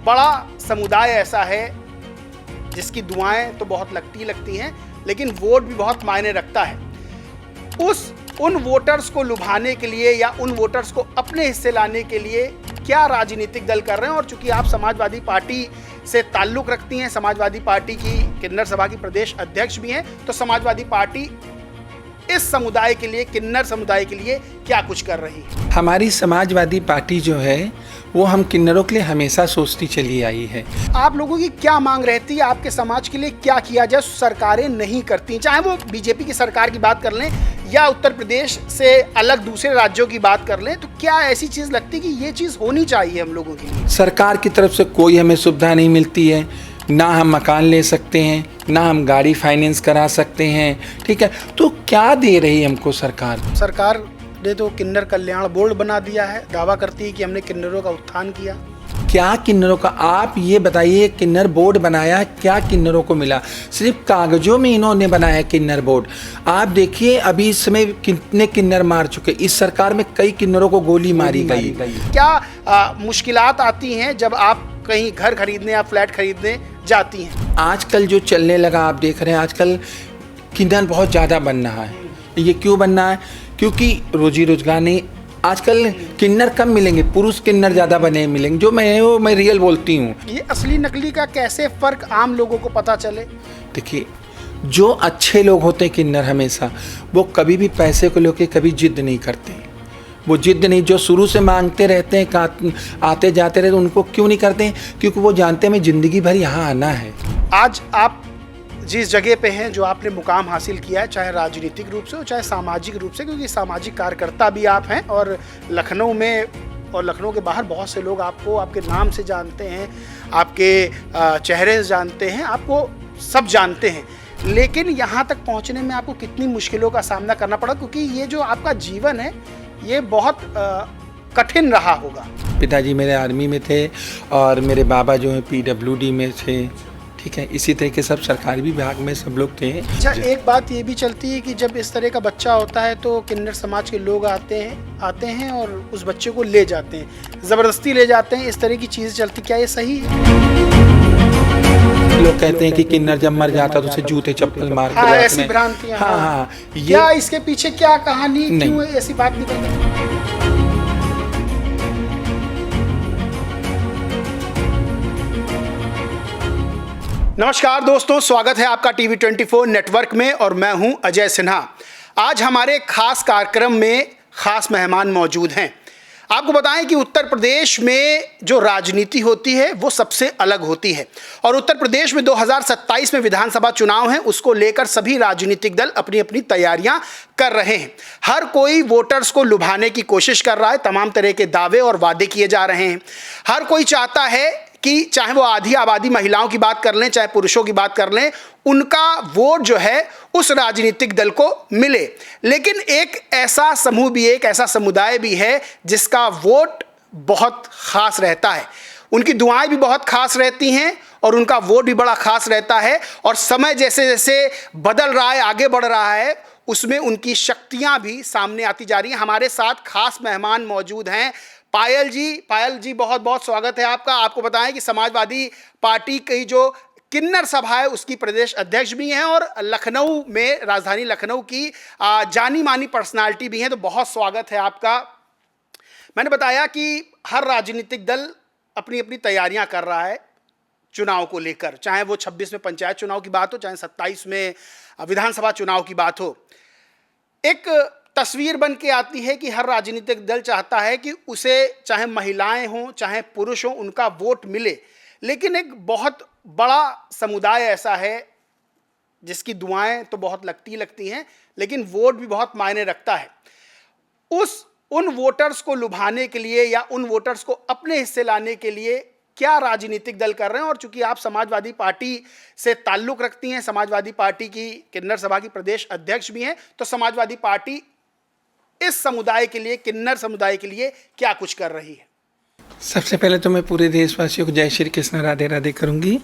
बड़ा समुदाय ऐसा है जिसकी दुआएं तो बहुत लगती हैं, लेकिन वोट भी बहुत मायने रखता है। उन वोटर्स को लुभाने के लिए या उन वोटर्स को अपने हिस्से लाने के लिए क्या राजनीतिक दल कर रहे हैं। और चूंकि आप समाजवादी पार्टी से ताल्लुक रखती हैं, समाजवादी पार्टी की किन्नर सभा की प्रदेश अध्यक्ष भी हैं, तो समाजवादी पार्टी इस समुदाय के लिए, किन्नर समुदाय के लिए क्या कुछ कर रही है। हमारी समाजवादी पार्टी जो है वो हम किन्नरों के लिए हमेशा सोचती चली आई है। आप लोगों की क्या मांग रहती है, आपके समाज के लिए क्या किया जाए, सरकारें नहीं करती, चाहे वो बीजेपी की सरकार की बात कर लें या उत्तर प्रदेश से अलग दूसरे राज्यों की बात कर लें, तो क्या ऐसी चीज़ लगती है कि ये चीज़ होनी चाहिए हम लोगों के लिए। सरकार की तरफ से कोई हमें सुविधा नहीं मिलती है, ना हम मकान ले सकते हैं, ना हम गाड़ी फाइनेंस करा सकते हैं, ठीक है। तो क्या दे रही है हमको सरकार। सरकार ने तो किन्नर कल्याण बोर्ड बना दिया है, दावा करती है कि हमने किन्नरों का उत्थान किया। क्या किन्नरों का, आप ये बताइए, किन्नर बोर्ड बनाया, क्या किन्नरों को मिला। सिर्फ कागजों में इन्होंने बनाया किन्नर बोर्ड। आप देखिए अभी इस समय कितने किन्नर मार चुके, इस सरकार में कई किन्नरों को गोली मारी गई। क्या मुश्किलात आती हैं जब आप कहीं घर खरीदने या फ्लैट खरीदने जाती हैं। आजकल जो चलने लगा, आप देख रहे हैं आजकल किन्नर बहुत ज़्यादा बन रहा है। ये क्यों बन रहा है, क्योंकि रोजी रोजगार नहीं। आजकल किन्नर कम मिलेंगे, पुरुष किन्नर ज़्यादा बने मिलेंगे। जो मैं रियल बोलती हूँ। ये असली नकली का कैसे फ़र्क आम लोगों को पता चले। देखिए, जो अच्छे लोग होते हैं किन्नर हमेशा, वो कभी भी पैसे को लेकर कभी जिद नहीं करते। वो जिद नहीं, जो शुरू से मांगते रहते हैं, आते जाते रहते, उनको क्यों नहीं करते हैं, क्योंकि वो जानते हैं हमें ज़िंदगी भर यहाँ आना है। आज आप जिस जगह पे हैं, जो आपने मुकाम हासिल किया है, चाहे राजनीतिक रूप से हो चाहे सामाजिक रूप से, क्योंकि सामाजिक कार्यकर्ता भी आप हैं और लखनऊ में और लखनऊ के बाहर बहुत से लोग आपको आपके नाम से जानते हैं, आपके चेहरे से जानते हैं, आपको सब जानते हैं। लेकिन यहाँ तक पहुँचने में आपको कितनी मुश्किलों का सामना करना पड़ा, क्योंकि ये जो आपका जीवन है ये बहुत कठिन रहा होगा। पिताजी मेरे आर्मी में थे और मेरे बाबा जो हैं PWD में थे, ठीक है। इसी तरह के सब सरकारी विभाग में सब लोग थे। अच्छा, एक बात ये भी चलती है कि जब इस तरह का बच्चा होता है तो किन्नर समाज के लोग आते हैं और उस बच्चे को ले जाते हैं, ज़बरदस्ती ले जाते हैं, इस तरह की चीज़ चलती। क्या ये सही है। लोग कहते हैं कि किन्नर जब मर जाता तो उसे जूते चप्पल मार हाँ, ऐसी भ्रांतियां। हाँ, क्या इसके पीछे क्या कहानी, क्यों ऐसी बात निकल रही। नमस्कार दोस्तों, स्वागत है आपका TV24 नेटवर्क में और मैं हूं अजय सिन्हा। आज हमारे खास कार्यक्रम में खास मेहमान मौजूद हैं। आपको बताएं कि उत्तर प्रदेश में जो राजनीति होती है वो सबसे अलग होती है और उत्तर प्रदेश में 2027 में विधानसभा चुनाव हैं, उसको लेकर सभी राजनीतिक दल अपनी अपनी तैयारियां कर रहे हैं। हर कोई वोटर्स को लुभाने की कोशिश कर रहा है, तमाम तरह के दावे और वादे किए जा रहे हैं। हर कोई चाहता है कि चाहे वो आधी आबादी महिलाओं की बात कर लें, चाहे पुरुषों की बात कर लें, उनका वोट जो है उस राजनीतिक दल को मिले। लेकिन एक ऐसा समूह भी, एक ऐसा समुदाय भी है जिसका वोट बहुत खास रहता है, उनकी दुआएं भी बहुत खास रहती हैं और उनका वोट भी बड़ा खास रहता है। और समय जैसे जैसे बदल रहा है, आगे बढ़ रहा है, उसमें उनकी शक्तियां भी सामने आती जा रही हैं। हमारे साथ खास मेहमान मौजूद हैं पायल जी, बहुत बहुत स्वागत है आपका। आपको बताएं कि समाजवादी पार्टी की जो किन्नर सभा है उसकी प्रदेश अध्यक्ष भी हैं और लखनऊ में, राजधानी लखनऊ की जानी मानी पर्सनालिटी भी हैं, तो बहुत स्वागत है आपका। मैंने बताया कि हर राजनीतिक दल अपनी अपनी तैयारियां कर रहा है चुनाव को लेकर, चाहे वो 26 में पंचायत चुनाव की बात हो, चाहे 27 में विधानसभा चुनाव की बात हो। एक तस्वीर बन के आती है कि हर राजनीतिक दल चाहता है कि उसे, चाहे महिलाएं हों चाहे पुरुष हों, उनका वोट मिले। लेकिन एक बहुत बड़ा समुदाय ऐसा है जिसकी दुआएं तो बहुत लगती हैं, लेकिन वोट भी बहुत मायने रखता है। उन वोटर्स को लुभाने के लिए या उन वोटर्स को अपने हिस्से लाने के लिए क्या राजनीतिक दल कर रहे हैं। और चूंकि आप समाजवादी पार्टी से ताल्लुक रखती हैं, समाजवादी पार्टी की किन्नर सभा की प्रदेश अध्यक्ष भी हैं, तो समाजवादी पार्टी इस समुदाय के लिए, किन्नर समुदाय के लिए क्या कुछ कर रही है। सबसे पहले तो मैं पूरे देशवासियों को जय श्री कृष्ण, राधे राधे करूंगी।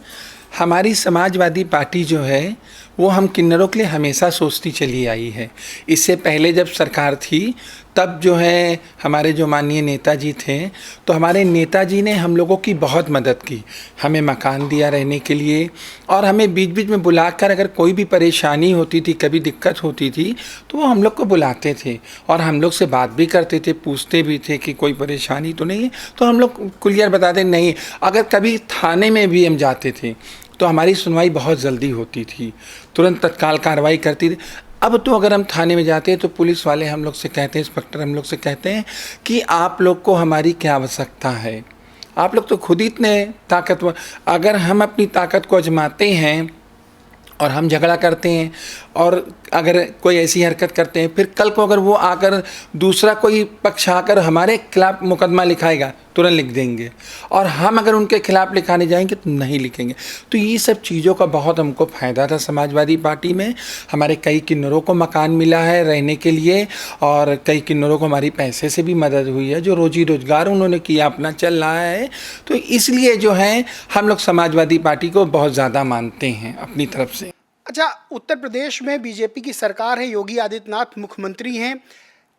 हमारी समाजवादी पार्टी जो है वो हम किन्नरों के लिए हमेशा सोचती चली आई है। इससे पहले जब सरकार थी तब जो है हमारे जो माननीय नेताजी थे, तो हमारे नेताजी ने हम लोगों की बहुत मदद की, हमें मकान दिया रहने के लिए, और हमें बीच बीच में बुलाकर अगर कोई भी परेशानी होती थी, कभी दिक्कत होती थी, तो वो हम लोग को बुलाते थे और हम लोग से बात भी करते थे, पूछते भी थे कि कोई परेशानी तो नहीं है, तो हम लोग क्लियर बताते नहीं। अगर कभी थाने में भी हम जाते थे तो हमारी सुनवाई बहुत जल्दी होती थी, तुरंत तत्काल कार्रवाई करती थी। अब तो अगर हम थाने में जाते हैं तो पुलिस वाले हम लोग से कहते हैं, इंस्पेक्टर हम लोग से कहते हैं कि आप लोग को हमारी क्या आवश्यकता है, आप लोग तो खुद ही इतने ताकतवर, अगर हम अपनी ताकत को आजमाते हैं और हम झगड़ा करते हैं और अगर कोई ऐसी हरकत करते हैं, फिर कल को अगर वो आकर दूसरा कोई पक्ष आकर हमारे खिलाफ मुकदमा लिखाएगा तुरंत लिख देंगे, और हम अगर उनके खिलाफ लिखाने जाएंगे तो नहीं लिखेंगे। तो ये सब चीज़ों का बहुत हमको फ़ायदा था समाजवादी पार्टी में। हमारे कई किन्नरों को मकान मिला है रहने के लिए, और कई किन्नरों को हमारी पैसे से भी मदद हुई है, जो रोजी रोजगार उन्होंने किया अपना चल रहा है। तो इसलिए जो है हम लोग समाजवादी पार्टी को बहुत ज़्यादा मानते हैं अपनी तरफ से। अच्छा, उत्तर प्रदेश में बीजेपी की सरकार है, योगी आदित्यनाथ मुख्यमंत्री हैं।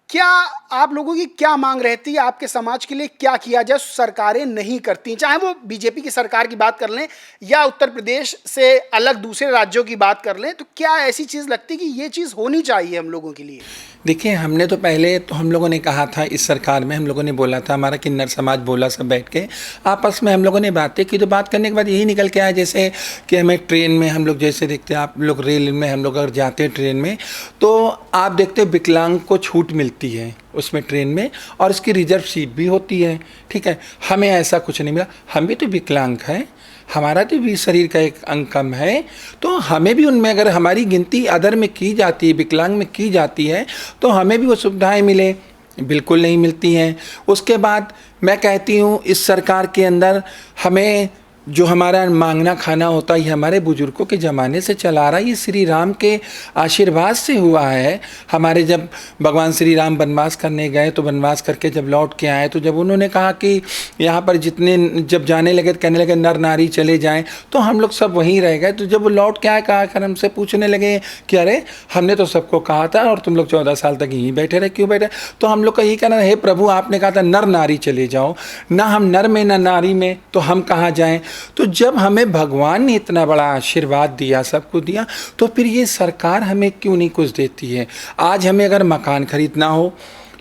क्या आप लोगों की क्या मांग रहती है, आपके समाज के लिए क्या किया जाए सरकारें नहीं करती, चाहे वो बीजेपी की सरकार की बात कर लें या उत्तर प्रदेश से अलग दूसरे राज्यों की बात कर लें, तो क्या ऐसी चीज़ लगती है कि ये चीज़ होनी चाहिए हम लोगों के लिए? देखिए, हमने तो पहले तो हम लोगों ने कहा था, इस सरकार में हम लोगों ने बोला था, हमारा किन्नर समाज बोला सब बैठ के आपस में हम लोगों ने बातें की, तो बात करने के बाद यही निकल के आया जैसे कि हमें ट्रेन में हम लोग जैसे देखते हैं, आप लोग रेल में हम लोग अगर जाते हैं ट्रेन में तो आप देखते हैं विकलांग को छूट मिलती है उसमें ट्रेन में, और इसकी रिजर्व सीट भी होती है, ठीक है। हमें ऐसा कुछ नहीं मिला, हम भी तो विकलांग हैं, हमारा तो भी शरीर का एक अंग कम है, तो हमें भी उनमें अगर हमारी गिनती अदर में की जाती है, विकलांग में की जाती है, तो हमें भी वो सुविधाएं मिले, बिल्कुल नहीं मिलती हैं। उसके बाद मैं कहती हूँ इस सरकार के अंदर हमें जो हमारा मांगना खाना होता है, ये हमारे बुजुर्गों के ज़माने से चला आ रहा है, ये श्री राम के आशीर्वाद से हुआ है। हमारे जब भगवान श्री राम वनवास करने गए तो वनवास करके जब लौट के आए, तो जब उन्होंने कहा कि यहाँ पर जितने जब जाने लगे तो कहने लगे नर नारी चले जाएं, तो हम लोग सब वहीं रह गए। तो जब वो लौट के आए, कहा कर हमसे पूछने लगे कि अरे हमने तो सबको कहा था और तुम लोग 14 साल तक यहीं बैठे रहे, क्यों बैठे? तो हम लोग का यही कहना, हे प्रभु आपने कहा था नर नारी चले जाओ, ना हम नर में ना नारी में, तो हम कहाँ जाएँ? तो जब हमें भगवान ने इतना बड़ा आशीर्वाद दिया, सबको दिया, तो फिर ये सरकार हमें क्यों नहीं कुछ देती है? आज हमें अगर मकान खरीदना हो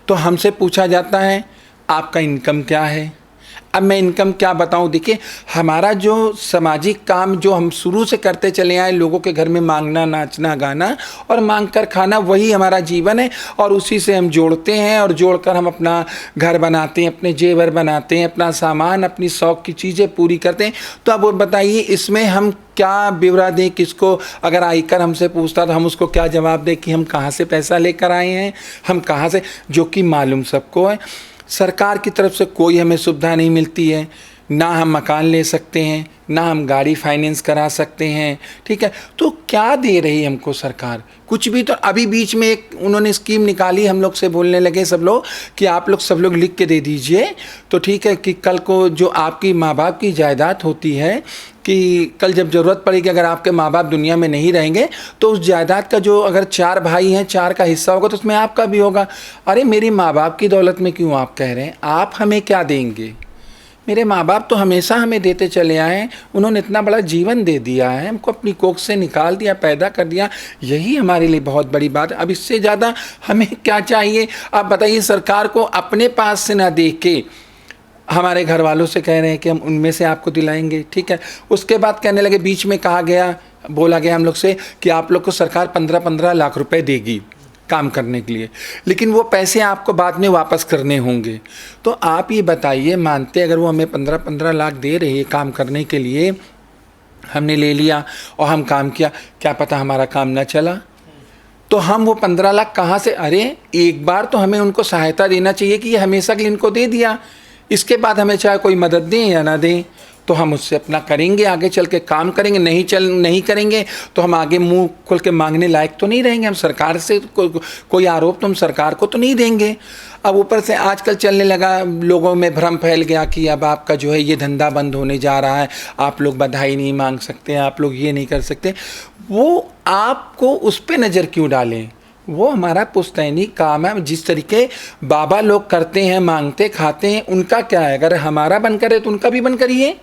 तो हमसे पूछा जाता है आपका इनकम क्या है। अब मैं इनकम क्या बताऊं? देखिए, हमारा जो सामाजिक काम जो हम शुरू से करते चले आए, लोगों के घर में मांगना, नाचना, गाना और मांग कर खाना, वही हमारा जीवन है, और उसी से हम जोड़ते हैं, और जोड़कर हम अपना घर बनाते हैं, अपने जेवर बनाते हैं, अपना सामान, अपनी शौक़ की चीज़ें पूरी करते हैं। तो अब बताइए इसमें हम क्या ब्यौरा दें किसको? अगर आयकर हमसे पूछता तो हम उसको क्या जवाब दें कि हम कहाँ से पैसा लेकर आए हैं, हम कहाँ से, जो कि मालूम सबको है। सरकार की तरफ से कोई हमें सुविधा नहीं मिलती है, ना हम मकान ले सकते हैं, ना हम गाड़ी फाइनेंस करा सकते हैं, ठीक है। तो क्या दे रही है हमको सरकार? कुछ भी। तो अभी बीच में एक उन्होंने स्कीम निकाली, हम लोग से बोलने लगे सब लोग कि आप लोग सब लोग लिख के दे दीजिए, तो ठीक है, कि कल को जो आपकी माँ बाप की जायदाद होती है, कि कल जब ज़रूरत पड़ेगी, अगर आपके माँ बाप दुनिया में नहीं रहेंगे, तो उस जायदाद का जो अगर 4 भाई हैं, 4 का हिस्सा होगा, तो उसमें आपका भी होगा। अरे मेरी माँ बाप की दौलत में क्यों आप कह रहे हैं? आप हमें क्या देंगे? मेरे माँ बाप तो हमेशा हमें देते चले आए हैं, उन्होंने इतना बड़ा जीवन दे दिया है, हमको अपनी कोख से निकाल दिया, पैदा कर दिया, यही हमारे लिए बहुत बड़ी बात है। अब इससे ज़्यादा हमें क्या चाहिए? आप बताइए, सरकार को अपने पास से ना दे के हमारे घर वालों से कह रहे हैं कि हम उनमें से आपको दिलाएंगे, ठीक है। उसके बाद कहने लगे, बीच में कहा गया, बोला गया हम लोग से कि आप लोग को सरकार 15-15 लाख रुपए देगी काम करने के लिए, लेकिन वो पैसे आपको बाद में वापस करने होंगे। तो आप ये बताइए, मानते अगर वो हमें 15-15 लाख दे रही है काम करने के लिए, हमने ले लिया और हम काम किया, क्या पता हमारा काम ना चला, तो हम वो 15 लाख कहाँ से? अरे एक बार तो हमें उनको सहायता देना चाहिए कि ये हमेशा के लिए इनको दे दिया, इसके बाद हमें चाहे कोई मदद दें या ना दें। तो हम उससे अपना करेंगे, आगे चल के काम करेंगे, नहीं करेंगे तो हम आगे मुंह खोल के मांगने लायक तो नहीं रहेंगे। हम सरकार से कोई आरोप तो हम सरकार को तो नहीं देंगे। अब ऊपर से आजकल चलने लगा, लोगों में भ्रम फैल गया कि अब आपका जो है ये धंधा बंद होने जा रहा है, आप लोग बधाई नहीं मांग सकते, आप लोग ये नहीं कर सकते। वो आपको उस पर नज़र क्यों डालें? वो हमारा पुश्तैनी काम है। जिस तरीके बाबा लोग करते हैं, मांगते खाते हैं, उनका क्या है? अगर हमारा बन करे तो उनका भी बन करिए।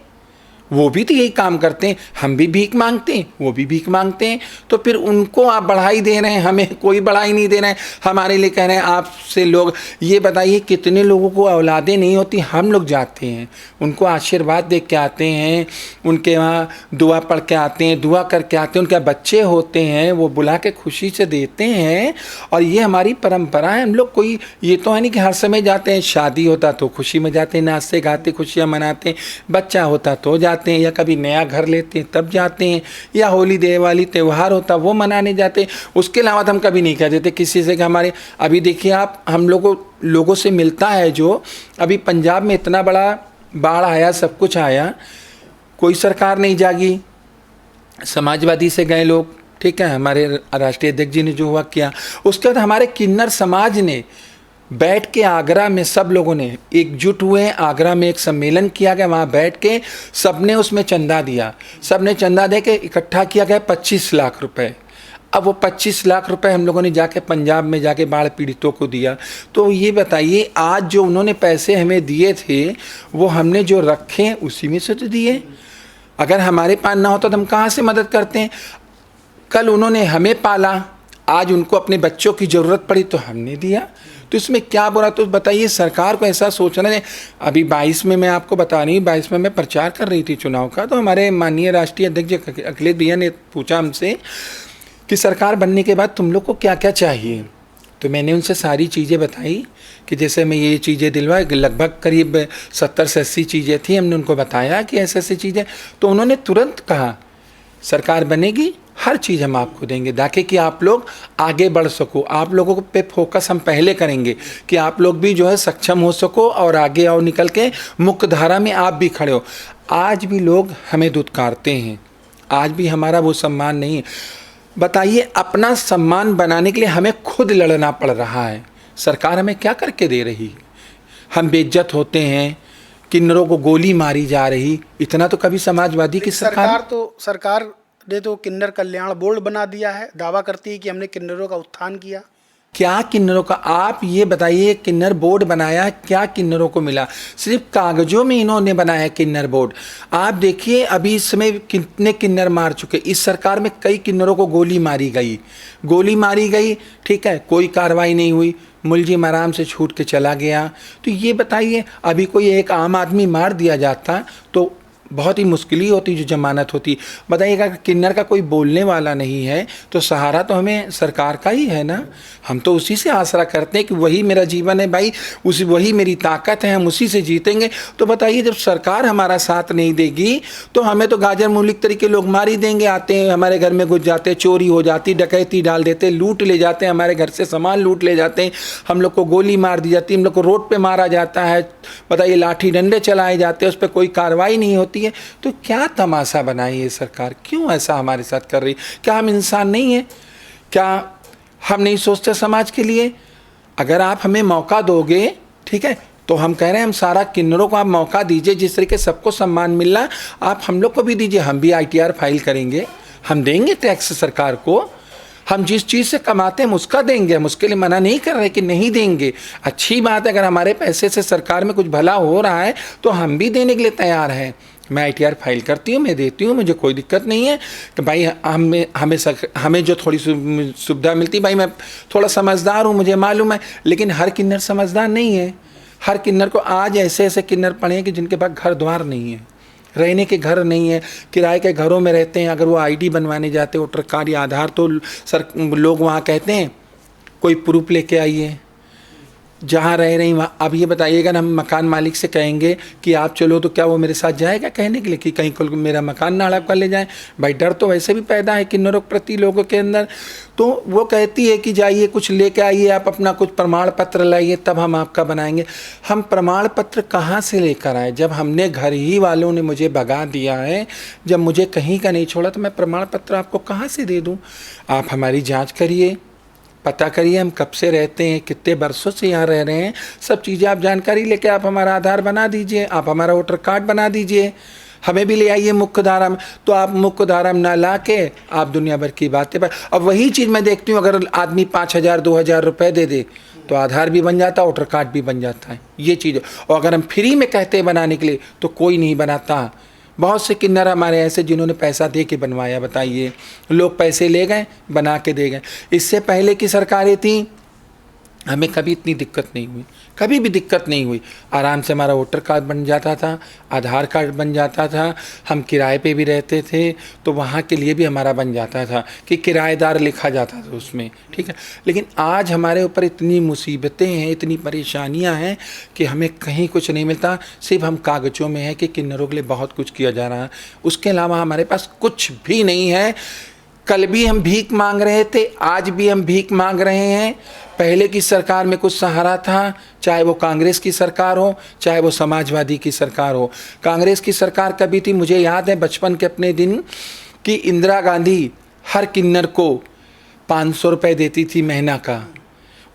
वो भी तो यही काम करते हैं, हम भी भीख मांगते हैं, वो भी भीख मांगते हैं। तो फिर उनको आप बढ़ाई दे रहे हैं, हमें कोई बढ़ाई नहीं दे रहे हैं। हमारे लिए कह रहे हैं आपसे लोग, ये बताइए कितने लोगों को औलादें नहीं होती, हम लोग जाते हैं उनको आशीर्वाद दे के आते हैं, उनके वहाँ दुआ पढ़ के आते हैं, दुआ करके आते हैं, उनके बच्चे होते हैं, वो बुला के खुशी से देते हैं। और ये हमारी परंपरा है। हम लोग कोई ये तो है नहीं कि हर समय जाते हैं। शादी होता तो खुशी में जाते हैं, नाचते गाते खुशियाँ मनाते हैं, बच्चा होता तो जाते हैं, या कभी नया घर लेते हैं तब जाते हैं, या होली दिवाली त्यौहार होता वो मनाने जाते हैं। उसके अलावा तो हम कभी नहीं कह देते किसी से कि हमारे, अभी देखिए आप, हम लोगों से मिलता है जो अभी पंजाब में इतना बड़ा बाढ़ आया, सब कुछ आया, कोई सरकार नहीं जागी, समाजवादी से गए लोग, ठीक है, हमारे राष्ट्रीय अध्यक्ष जी ने जो हुआ किया। उसके बाद हमारे किन्नर समाज ने बैठ के आगरा में सब लोगों ने एकजुट हुए, आगरा में एक सम्मेलन किया गया, वहाँ बैठ के सबने उसमें चंदा दिया, सबने चंदा दे के इकट्ठा किया गया 25 लाख रुपए। अब वो 25 लाख रुपए हम लोगों ने जाके पंजाब में जाके बाढ़ पीड़ितों को दिया। तो ये बताइए, आज जो उन्होंने पैसे हमें दिए थे वो हमने जो रखे उसी में से तो दिए। अगर हमारे पास ना होता तो हम कहाँ से मदद करते हैं? कल उन्होंने हमें पाला, आज उनको अपने बच्चों की ज़रूरत पड़ी तो हमने दिया, तो इसमें क्या बुरा? तो बताइए, सरकार को ऐसा सोचना है। अभी 22 में मैं आपको बता रही हूँ, 22 में मैं प्रचार कर रही थी चुनाव का, तो हमारे माननीय राष्ट्रीय अध्यक्ष अखिलेश भैया ने पूछा हमसे कि सरकार बनने के बाद तुम लोग को क्या क्या चाहिए। तो मैंने उनसे सारी चीज़ें बताई कि जैसे मैं ये चीज़ें दिलवा, लगभग करीब 70 से 80 चीज़ें थी, हमने उनको बताया कि ऐसे ऐसी चीज़ें। तो उन्होंने तुरंत कहा सरकार बनेगी, हर चीज़ हम आपको देंगे ताकि कि आप लोग आगे बढ़ सको। आप लोगों पे फोकस हम पहले करेंगे कि आप लोग भी जो है सक्षम हो सको और आगे आओ, निकल के मुख्य धारा में आप भी खड़े हो। आज भी लोग हमें दुत्कारते हैं, आज भी हमारा वो सम्मान नहीं है। बताइए, अपना सम्मान बनाने के लिए हमें खुद लड़ना पड़ रहा है। सरकार हमें क्या करके दे रही है? हम बेइज्जत होते हैं, किन्नरों को गोली मारी जा रही, इतना तो कभी समाजवादी की सरकार ने तो किन्नर कल्याण बोर्ड बना दिया है, दावा करती है कि हमने किन्नरों का उत्थान किया। क्या किन्नरों का? आप ये बताइए, किन्नर बोर्ड बनाया, क्या किन्नरों को मिला? सिर्फ कागजों में इन्होंने बनाया किन्नर बोर्ड। आप देखिए अभी इस समय कितने किन्नर मार चुके। इस सरकार में कई किन्नरों को गोली मारी गई, ठीक है, कोई कार्रवाई नहीं हुई, मुलजिम आराम से छूट के चला गया। तो ये बताइए, अभी कोई एक आम आदमी मार दिया जाता तो बहुत ही मुश्किल ही होती जो जमानत होती। बताइएगा, किन्नर का कोई बोलने वाला नहीं है तो सहारा तो हमें सरकार का ही है ना। हम तो उसी से आसरा करते हैं कि वही मेरा जीवन है भाई, वही मेरी ताकत है, हम उसी से जीतेंगे। तो बताइए, जब सरकार हमारा साथ नहीं देगी तो हमें तो गाजर मूलिक तरीके लोग मार ही देंगे। आते हैं हमारे घर में घुस जाते, चोरी हो जाती, डकैती डाल देते, लूट ले जाते हैं, हमारे घर से सामान लूट ले जाते हैं, हम लोग को गोली मार दी जाती है, हम लोग को रोड पर मारा जाता है। बताइए, लाठी डंडे चलाए जाते हैं, उस पर कोई कार्रवाई नहीं होती है। तो क्या तमाशा बनाई है सरकार? क्यों ऐसा हमारे साथ कर रही? क्या हम इंसान नहीं हैं? क्या हम नहीं सोचते समाज के लिए? अगर आप हमें मौका दोगे, ठीक है, तो हम कह रहे हैं हम सारा किन्नरों को आप मौका दीजिए। जिस तरीके सबको सम्मान मिल रहा आप हम लोग को भी दीजिए। हम भी ITR फाइल करेंगे, हम देंगे टैक्स सरकार को, हम जिस चीज़ से कमाते हैं हम उसका देंगे। हम उसके लिए मना नहीं कर रहे कि नहीं देंगे, अच्छी बात है। अगर हमारे पैसे से सरकार में कुछ भला हो रहा है तो हम भी देने के लिए तैयार हैं। मैं ITR फाइल करती हूँ, मैं देती हूँ, मुझे कोई दिक्कत नहीं है कि भाई हमें जो थोड़ी सुविधा मिलती, भाई मैं थोड़ा समझदार हूँ, मुझे मालूम है। लेकिन हर किन्नर समझदार नहीं है। हर किन्नर को आज ऐसे ऐसे किन्नर पड़े हैं कि जिनके पास घर द्वार नहीं है, रहने के घर नहीं है, किराए के घरों में रहते हैं। अगर वो ID बनवाने जाते, वोटर कार्ड या आधार, तो लोग वहाँ कहते हैं कोई प्रूफ लेके आइए। जहाँ रह रही वहाँ। अब ये बताइएगा ना, हम मकान मालिक से कहेंगे कि आप चलो, तो क्या वो मेरे साथ जाएगा कहने के लिए कि कहीं को मेरा मकान ना हड़प कर ले जाए? भाई डर तो वैसे भी पैदा है किन्नरों के प्रति लोगों के अंदर। तो वो कहती है कि जाइए कुछ लेके आइए, आप अपना कुछ प्रमाण पत्र लाइए, तब हम आपका बनाएंगे। हम प्रमाण पत्र कहाँ से लेकर आए? जब हमने घर ही वालों ने मुझे भगा दिया है, जब मुझे कहीं का नहीं छोड़ा, तो मैं प्रमाण पत्र आपको कहाँ से दे दूँ? आप हमारी जाँच करिए, पता करिए हम कब से रहते हैं, कितने बरसों से यहाँ रह रहे हैं, सब चीज़ें आप जानकारी लेके आप हमारा आधार बना दीजिए, आप हमारा वोटर कार्ड बना दीजिए, हमें भी ले आइए मुख्य धारा में। तो आप मुख्य धारा में ना ला के आप दुनिया भर की बातें पर। अब वही चीज़ मैं देखती हूँ, अगर आदमी 5,000 2,000 रुपये दे दे तो आधार भी बन जाता है, वोटर कार्ड भी बन जाता है, ये चीज़। और अगर हम फ्री में कहते हैं बनाने के लिए तो कोई नहीं बनाता। बहुत से किन्नर हमारे ऐसे जिन्होंने पैसा दे के बनवाया, बताइए, लोग पैसे ले गए बना के दे गए। इससे पहले की सरकारें थी, हमें कभी इतनी दिक्कत नहीं हुई, कभी भी दिक्कत नहीं हुई। आराम से हमारा वोटर कार्ड बन जाता था, आधार कार्ड बन जाता था, हम किराए पे भी रहते थे तो वहाँ के लिए भी हमारा बन जाता था कि किराएदार लिखा जाता था उसमें, ठीक है। लेकिन आज हमारे ऊपर इतनी मुसीबतें हैं, इतनी परेशानियाँ हैं कि हमें कहीं कुछ नहीं मिलता। सिर्फ हम कागज़ों में है कि किन्नरों के लिए बहुत कुछ किया जा रहा है, उसके अलावा हमारे पास कुछ भी नहीं है। कल भी हम भीख मांग रहे थे, आज भी हम भीख मांग रहे हैं। पहले की सरकार में कुछ सहारा था, चाहे वो कांग्रेस की सरकार हो, चाहे वो समाजवादी की सरकार हो। कांग्रेस की सरकार कभी थी, मुझे याद है बचपन के अपने दिन, कि इंदिरा गांधी हर किन्नर को 500 रुपये देती थी महीना का,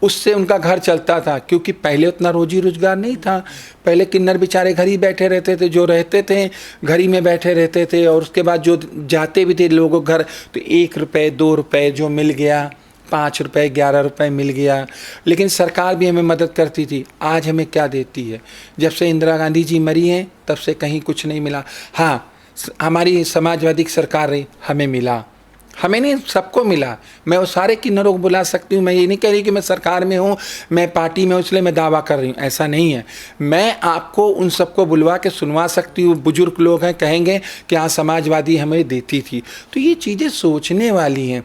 उससे उनका घर चलता था। क्योंकि पहले उतना रोजी रोजगार नहीं था, पहले किन्नर बेचारे घर ही बैठे रहते थे, जो रहते थे घर ही में बैठे रहते थे। और उसके बाद जो जाते भी थे लोगों घर, तो 1 रुपये 2 रुपये जो मिल गया, 5 रुपये 11 रुपये मिल गया। लेकिन सरकार भी हमें मदद करती थी। आज हमें क्या देती है? जब से इंदिरा गांधी जी मरी हैं तब से कहीं कुछ नहीं मिला। हाँ, हमारी समाजवादी सरकार रही, हमें मिला, हमें नहीं, सबको मिला। मैं वो सारे किन्नरों को बुला सकती हूँ। मैं ये नहीं कह रही कि मैं सरकार में हूँ, मैं पार्टी में हूँ इसलिए मैं दावा कर रही हूँ, ऐसा नहीं है। मैं आपको उन सबको बुलवा के सुनवा सकती हूँ। बुजुर्ग लोग हैं, कहेंगे कि हाँ समाजवादी हमें देती थी। तो ये चीज़ें सोचने वाली हैं।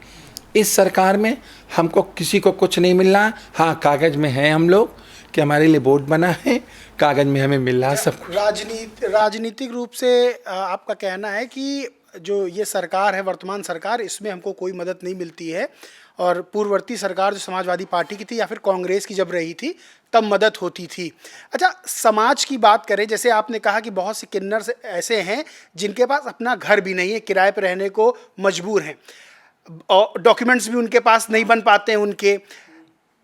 इस सरकार में हमको किसी को कुछ नहीं मिल रहा। हाँ, कागज़ में हैं हम लोग कि हमारे लिए बोर्ड बना है, कागज़ में हमें मिल रहा है सब कुछ। राजनीतिक रूप से आपका कहना है कि जो ये सरकार है, वर्तमान सरकार, इसमें हमको कोई मदद नहीं मिलती है, और पूर्ववर्ती सरकार जो समाजवादी पार्टी की थी या फिर कांग्रेस की जब रही थी तब मदद होती थी। अच्छा, समाज की बात करें, जैसे आपने कहा कि बहुत से किन्नर ऐसे हैं जिनके पास अपना घर भी नहीं है, किराए पर रहने को मजबूर हैं, और डॉक्यूमेंट्स भी उनके पास नहीं बन पाते हैं उनके।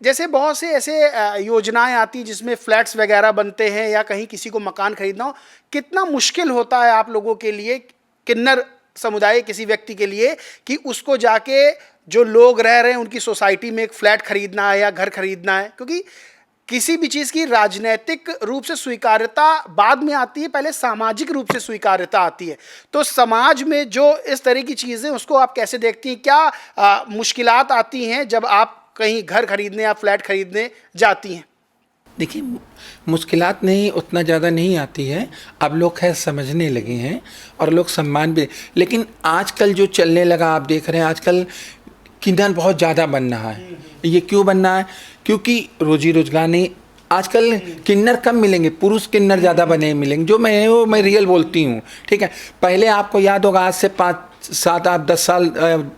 जैसे बहुत से ऐसे योजनाएं आती हैं जिसमें फ्लैट्स वगैरह बनते हैं या कहीं किसी को मकान खरीदना हो, कितना मुश्किल होता है आप लोगों के लिए, किन्नर समुदाय किसी व्यक्ति के लिए, कि उसको जाके जो लोग रह रहे हैं उनकी सोसाइटी में एक फ्लैट खरीदना है या घर खरीदना है। क्योंकि किसी भी चीज़ की राजनीतिक रूप से स्वीकार्यता बाद में आती है, पहले सामाजिक रूप से स्वीकार्यता आती है। तो समाज में जो इस तरह की चीज़ें, उसको आप कैसे देखती हैं? क्या मुश्किलात आती हैं जब आप कहीं घर खरीदने या फ्लैट खरीदने जाती हैं? देखिए, मुश्किलात नहीं, उतना ज़्यादा नहीं आती है। अब लोग खैर समझने लगे हैं और लोग सम्मान भी। लेकिन आजकल जो चलने लगा, आप देख रहे हैं आजकल किन्नर बहुत ज़्यादा बन रहा है। ये क्यों बन रहा है? क्योंकि रोजी रोजगार नहीं। आजकल किन्नर कम मिलेंगे, पुरुष किन्नर ज़्यादा बने मिलेंगे। जो मैं वो मैं रियल बोलती हूँ, ठीक है। पहले आपको याद होगा, आज से 5-7 आप 10 साल,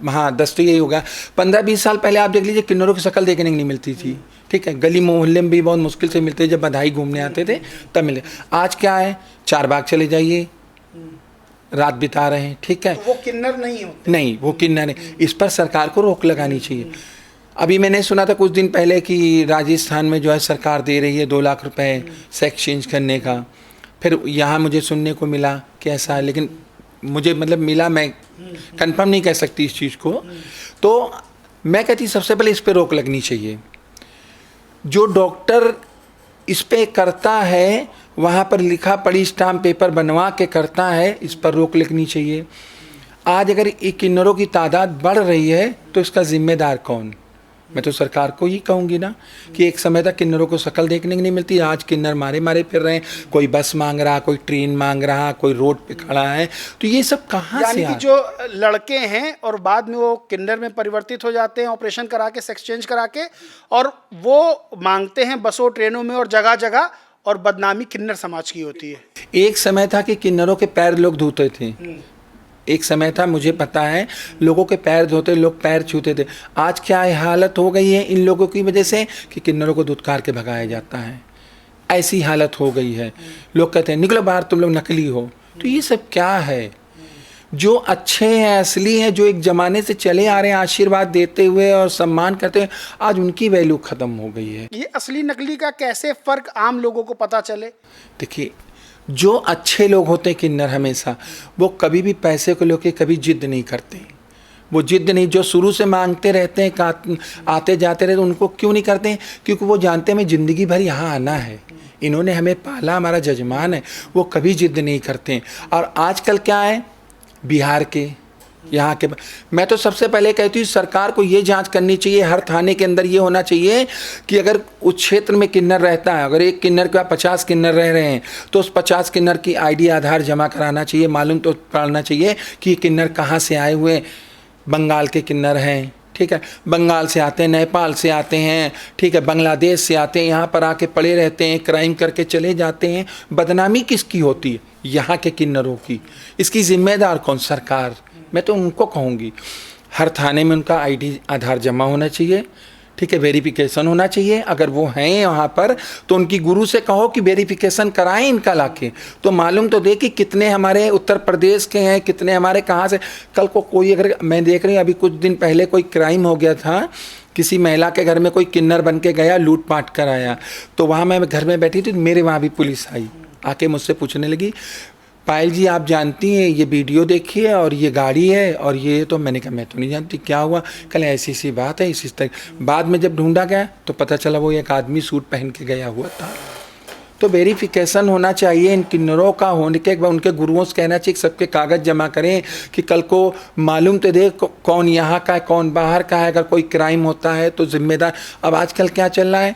हाँ 10 तो यही होगा, 15-20 साल पहले आप देख लीजिए किन्नरों की शक्ल देखने को नहीं मिलती थी, ठीक है। गली मोहल्ले में भी बहुत मुश्किल से मिलते, जब बधाई घूमने आते थे तब मिले। आज क्या है, 4 बाग चले जाइए, रात बिता रहे हैं, ठीक है। वो किन्नर नहीं होते, नहीं वो किन्नर नहीं। इस पर सरकार को रोक लगानी चाहिए। अभी मैंने सुना था कुछ दिन पहले कि राजस्थान में जो है सरकार दे रही है 2 लाख रुपए सेक्स चेंज करने का। फिर यहाँ मुझे सुनने को मिला कि ऐसा है, लेकिन मुझे मतलब मिला, मैं कंफर्म नहीं कह सकती इस चीज़ को। तो मैं कहती सबसे पहले इस पे रोक लगनी चाहिए। जो डॉक्टर इस पे करता है, वहाँ पर लिखा पढ़ी स्टाम्प पेपर बनवा के करता है, इस पर रोक लगनी चाहिए। आज अगर किन्नरों की तादाद बढ़ रही है तो इसका जिम्मेदार कौन? मैं तो सरकार को ही कहूँगी ना कि एक समय तक किन्नरों को शक्ल देखने की नहीं मिलती, आज किन्नर मारे मारे फिर रहे हैं, कोई बस मांग रहा, कोई ट्रेन मांग रहा, कोई रोड पे खड़ा है। तो ये सब कहाँ से यानी कि जो लड़के हैं और बाद में वो किन्नर में परिवर्तित हो जाते हैं ऑपरेशन करा के, सेक्स चेंज करा के, और वो मांगते हैं बसों ट्रेनों में और जगह जगह, और बदनामी किन्नर समाज की होती है। एक समय था कि किन्नरों के पैर लोग धोते थे, एक समय था, मुझे पता है, लोगों के पैर धोते, लोग पैर छूते थे। आज क्या हालत हो गई है इन लोगों की वजह से कि किन्नरों को धुतकार के भगाया जाता है। ऐसी हालत हो गई है। लोग कहते हैं निकलो बाहर, तुम लोग नकली हो। तो ये सब क्या है? जो अच्छे हैं, असली हैं, जो एक ज़माने से चले आ रहे हैं आशीर्वाद देते हुए और सम्मान करते हुए, आज उनकी वैल्यू ख़त्म हो गई है। ये असली नकली का कैसे फ़र्क आम लोगों को पता चले? देखिए, जो अच्छे लोग होते हैं किन्नर, हमेशा वो कभी भी पैसे को लेकर कभी जिद नहीं करते। वो जिद नहीं, जो शुरू से मांगते रहते हैं, आते जाते रहते, उनको क्यों नहीं करते हैं? क्योंकि वो जानते हैं हमें ज़िंदगी भर यहाँ आना है, इन्होंने हमें पाला, हमारा जजमान है। वो कभी जिद नहीं करते हैं। और आजकल क्या है, बिहार के, यहाँ के, मैं तो सबसे पहले कहती हूँ सरकार को ये जांच करनी चाहिए, हर थाने के अंदर ये होना चाहिए कि अगर उस क्षेत्र में किन्नर रहता है, अगर एक किन्नर के 50 किन्नर रह रहे हैं, तो उस 50 किन्नर की आईडी आधार जमा कराना चाहिए। मालूम तो पड़ना चाहिए कि ये किन्नर कहाँ से आए हुए। बंगाल के किन्नर हैं, ठीक है, बंगाल से आते हैं, नेपाल से आते हैं, ठीक है, बांग्लादेश से आते हैं, यहाँ पर आके पड़े रहते हैं, क्राइम करके चले जाते हैं। बदनामी किसकी होती है? यहाँ के किन्नरों की। इसकी जिम्मेदार कौन? सरकार। मैं तो उनको कहूँगी हर थाने में उनका आईडी आधार जमा होना चाहिए, ठीक है, वेरिफिकेशन होना चाहिए। अगर वो हैं वहाँ पर तो उनकी गुरु से कहो कि वेरिफिकेशन कराएं इनका लाके, तो मालूम तो दे कि कितने हमारे उत्तर प्रदेश के हैं, कितने हमारे कहाँ से। कल को कोई, अगर मैं देख रही हूँ अभी कुछ दिन पहले कोई क्राइम हो गया था, किसी महिला के घर में कोई किन्नर बन के गया, लूट पाट कर आया। तो वहाँ मैं घर में बैठी थी, मेरे वहाँ भी पुलिस आई, आके मुझसे पूछने लगी, पायल जी आप जानती हैं ये वीडियो देखिए और ये गाड़ी है और ये, तो मैंने कहा मैं तो नहीं जानती, क्या हुआ? कल ऐसी सी बात है, इसी तरह। बाद में जब ढूंढा गया तो पता चला वो एक आदमी सूट पहन के गया हुआ था। तो वेरिफिकेशन होना चाहिए इन किन्नरों का, होने के बाद उनके गुरुओं से कहना चाहिए सबके कागज़ जमा करें कि कल को मालूम तो दे कौन यहाँ का है, कौन बाहर का है। अगर कोई क्राइम होता है तो जिम्मेदार। अब आजकल क्या चल रहा है,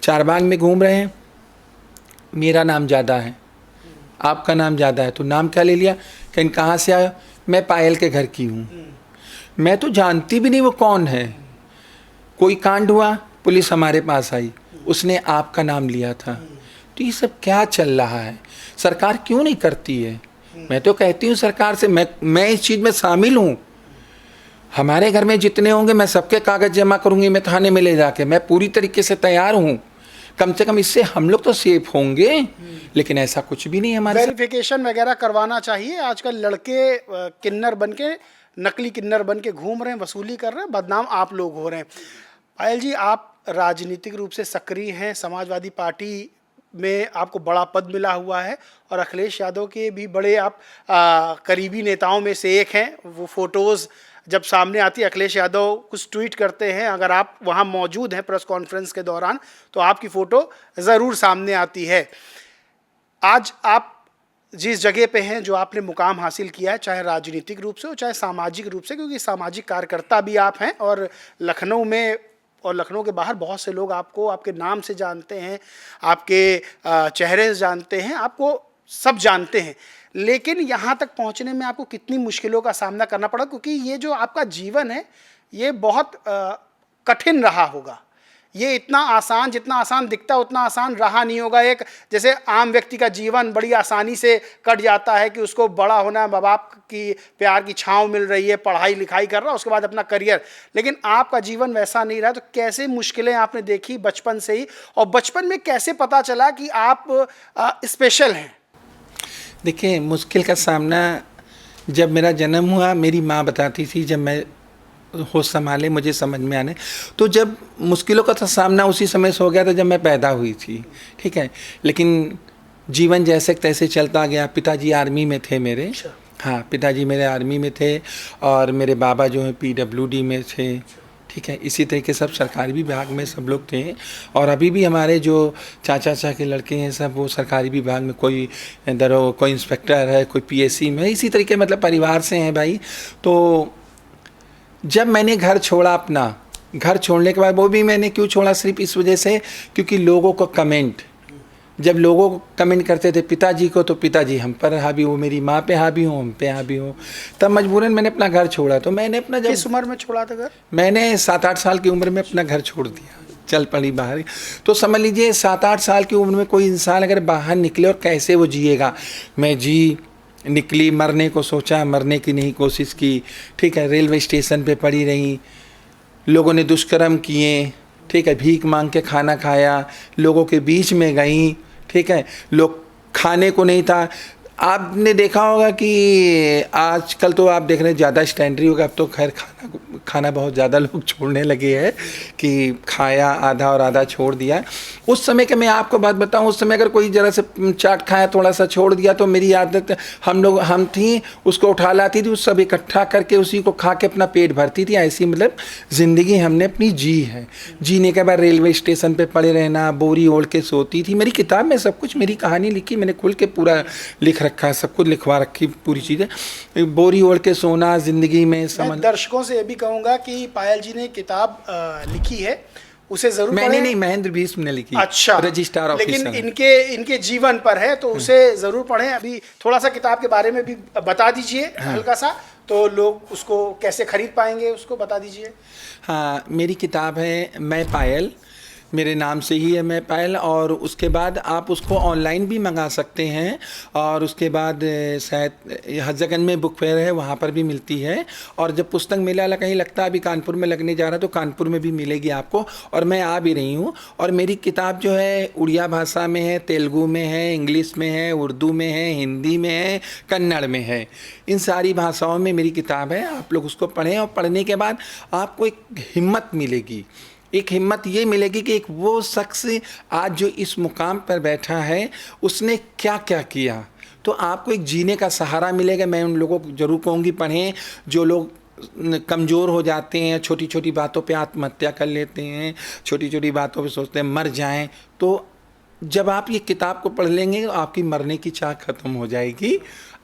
चारबाग में घूम रहे हैं, मेरा नाम ज़्यादा है, आपका नाम ज़्यादा है, तो नाम क्या ले लिया? कहीं कहाँ से आया? मैं पायल के घर की हूँ। मैं तो जानती भी नहीं वो कौन है। कोई कांड हुआ, पुलिस हमारे पास आई, उसने आपका नाम लिया था। तो ये सब क्या चल रहा है? सरकार क्यों नहीं करती है? मैं तो कहती हूँ सरकार से, मैं इस चीज़ में शामिल हूँ। हमारे घर में जितने होंगे मैं सबके कागज़ जमा करूँगी, मैं थाने में ले जाके, मैं पूरी तरीके से तैयार हूँ। कम से कम इससे हम लोग तो सेफ होंगे। लेकिन ऐसा कुछ भी नहीं हमारे। वेरिफिकेशन वगैरह करवाना चाहिए। आजकल लड़के किन्नर बन के, नकली किन्नर बन के घूम रहे हैं, वसूली कर रहे हैं, बदनाम आप लोग हो रहे हैं। पायल जी, आप राजनीतिक रूप से सक्रिय हैं, समाजवादी पार्टी में आपको बड़ा पद मिला हुआ है और अखिलेश यादव के भी बड़े आप करीबी नेताओं में से एक हैं। वो फ़ोटोज़ जब सामने आती है, अखिलेश यादव कुछ ट्वीट करते हैं, अगर आप वहाँ मौजूद हैं प्रेस कॉन्फ्रेंस के दौरान तो आपकी फ़ोटो ज़रूर सामने आती है। आज आप जिस जगह पे हैं, जो आपने मुकाम हासिल किया है, चाहे राजनीतिक रूप से हो चाहे सामाजिक रूप से, क्योंकि सामाजिक कार्यकर्ता भी आप हैं और लखनऊ में और लखनऊ के बाहर बहुत से लोग आपको आपके नाम से जानते हैं, आपके चेहरे से जानते हैं, आपको सब जानते हैं। लेकिन यहाँ तक पहुँचने में आपको कितनी मुश्किलों का सामना करना पड़ा, क्योंकि ये जो आपका जीवन है ये बहुत कठिन रहा होगा। ये इतना आसान, जितना आसान दिखता है उतना आसान रहा नहीं होगा। एक जैसे आम व्यक्ति का जीवन बड़ी आसानी से कट जाता है कि उसको बड़ा होना, माँ बाप की प्यार की छाँव मिल रही है, पढ़ाई लिखाई कर रहा है, उसके बाद अपना करियर। लेकिन आपका जीवन वैसा नहीं रहा। तो कैसे मुश्किलें आपने देखी बचपन से ही, और बचपन में कैसे पता चला कि आप स्पेशल हैं? देखिए, मुश्किल का सामना जब मेरा जन्म हुआ, मेरी माँ बताती थी, जब मैं होश संभाले, मुझे समझ में आने, तो जब मुश्किलों का सामना उसी समय से हो गया था जब मैं पैदा हुई थी, ठीक है। लेकिन जीवन जैसे तैसे चलता गया। पिताजी आर्मी में थे मेरे, हाँ, पिताजी मेरे आर्मी में थे और मेरे बाबा जो हैं PWD में थे, ठीक है। इसी तरीके सब सरकारी विभाग में सब लोग थे। और अभी भी हमारे जो चाचा के लड़के हैं सब वो सरकारी विभाग में, कोई कोई इंस्पेक्टर है, कोई PSC में, इसी तरीके मतलब परिवार से हैं भाई। तो जब मैंने घर छोड़ा अपना, घर छोड़ने के बाद वो भी मैंने क्यों छोड़ा, सिर्फ इस वजह से क्योंकि लोगों को कमेंट, जब लोगों को कमेंट करते थे पिताजी को, तो पिताजी हम पर हावी हो, मेरी माँ पे हावी हो, हम पे हावी हो, तब मजबूरन मैंने अपना घर छोड़ा। तो मैंने अपना जब किस उम्र में छोड़ा था घर? मैंने 7-8 साल की उम्र में अपना घर छोड़ दिया, चल पड़ी बाहर। तो समझ लीजिए 7-8 साल की उम्र में कोई इंसान अगर बाहर निकले और कैसे वो जिएगा। मैं निकली, मरने को सोचा, मरने की नहीं कोशिश की, ठीक है। रेलवे स्टेशन पे पड़ी रही, लोगों ने दुष्कर्म किए, ठीक है। भीख मांग के खाना खाया, लोगों के बीच में गई, ठीक है। लोग खाने को नहीं था। आपने देखा होगा कि आजकल तो आप देख रहे हैं ज़्यादा स्टैंडर्ड हो गया, अब तो खैर खाना बहुत ज़्यादा लोग छोड़ने लगे हैं कि खाया आधा और आधा छोड़ दिया। उस समय के मैं आपको बात बताऊं, उस समय अगर कोई ज़रा से चाट खाया, थोड़ा सा छोड़ दिया, तो मेरी आदत हम थी उसको उठा लाती थी, उस सब इकट्ठा करके उसी को खा के अपना पेट भरती थी। ऐसी मतलब ज़िंदगी हमने अपनी जी है। जीने के बाद रेलवे स्टेशन पर पड़े रहना, बोरी ओढ़ के सोती थी। मेरी किताब में सब कुछ, मेरी कहानी लिखी, मैंने खुल के पूरा लिख रखा है, सब कुछ लिखवा रखी पूरी चीज़ें। बोरी ओढ़ के सोना ज़िंदगी में समझ। दर्शकों से ये भी कहूँगा कि पायल जी ने किताब लिखी है, उसे जरूर मैंने पढ़ें। नहीं, महेंद्र भीष्म ने लिखी। अच्छा, रजिस्ट्रार ऑफिसर। लेकिन इनके जीवन पर है, तो उसे जरूर पढ़ें। अभी थोड़ा सा किताब के बारे में भी बता दीजिए, हल्का सा, तो लोग उसको कैसे खरीद पाएंगे उसको बता दीजिए। हाँ, मेरी किताब है मैं पायल, मेरे नाम से ही है मैं पायल। और उसके बाद आप उसको ऑनलाइन भी मंगा सकते हैं, और उसके बाद शायद हज़रतगंज में बुक फेयर है, वहाँ पर भी मिलती है। और जब पुस्तक मेला कहीं लगता है, अभी कानपुर में लगने जा रहा है, तो कानपुर में भी मिलेगी आपको। और मैं आ भी रही हूँ। और मेरी किताब जो है उड़िया भाषा में है, तेलुगु में है, इंग्लिश में है, उर्दू में है, हिंदी में है, कन्नड़ में है। इन सारी भाषाओं में मेरी किताब है। आप लोग उसको पढ़ें, और पढ़ने के बाद आपको एक हिम्मत मिलेगी। एक हिम्मत ये मिलेगी कि एक वो शख्स आज जो इस मुकाम पर बैठा है, उसने क्या क्या किया, तो आपको एक जीने का सहारा मिलेगा। मैं उन लोगों को जरूर कहूँगी पढ़ें जो लोग कमज़ोर हो जाते हैं, छोटी छोटी बातों पे आत्महत्या कर लेते हैं, छोटी छोटी बातों पे सोचते हैं मर जाएं। तो जब आप ये किताब को पढ़ लेंगे, तो आपकी मरने की चाह ख़त्म हो जाएगी,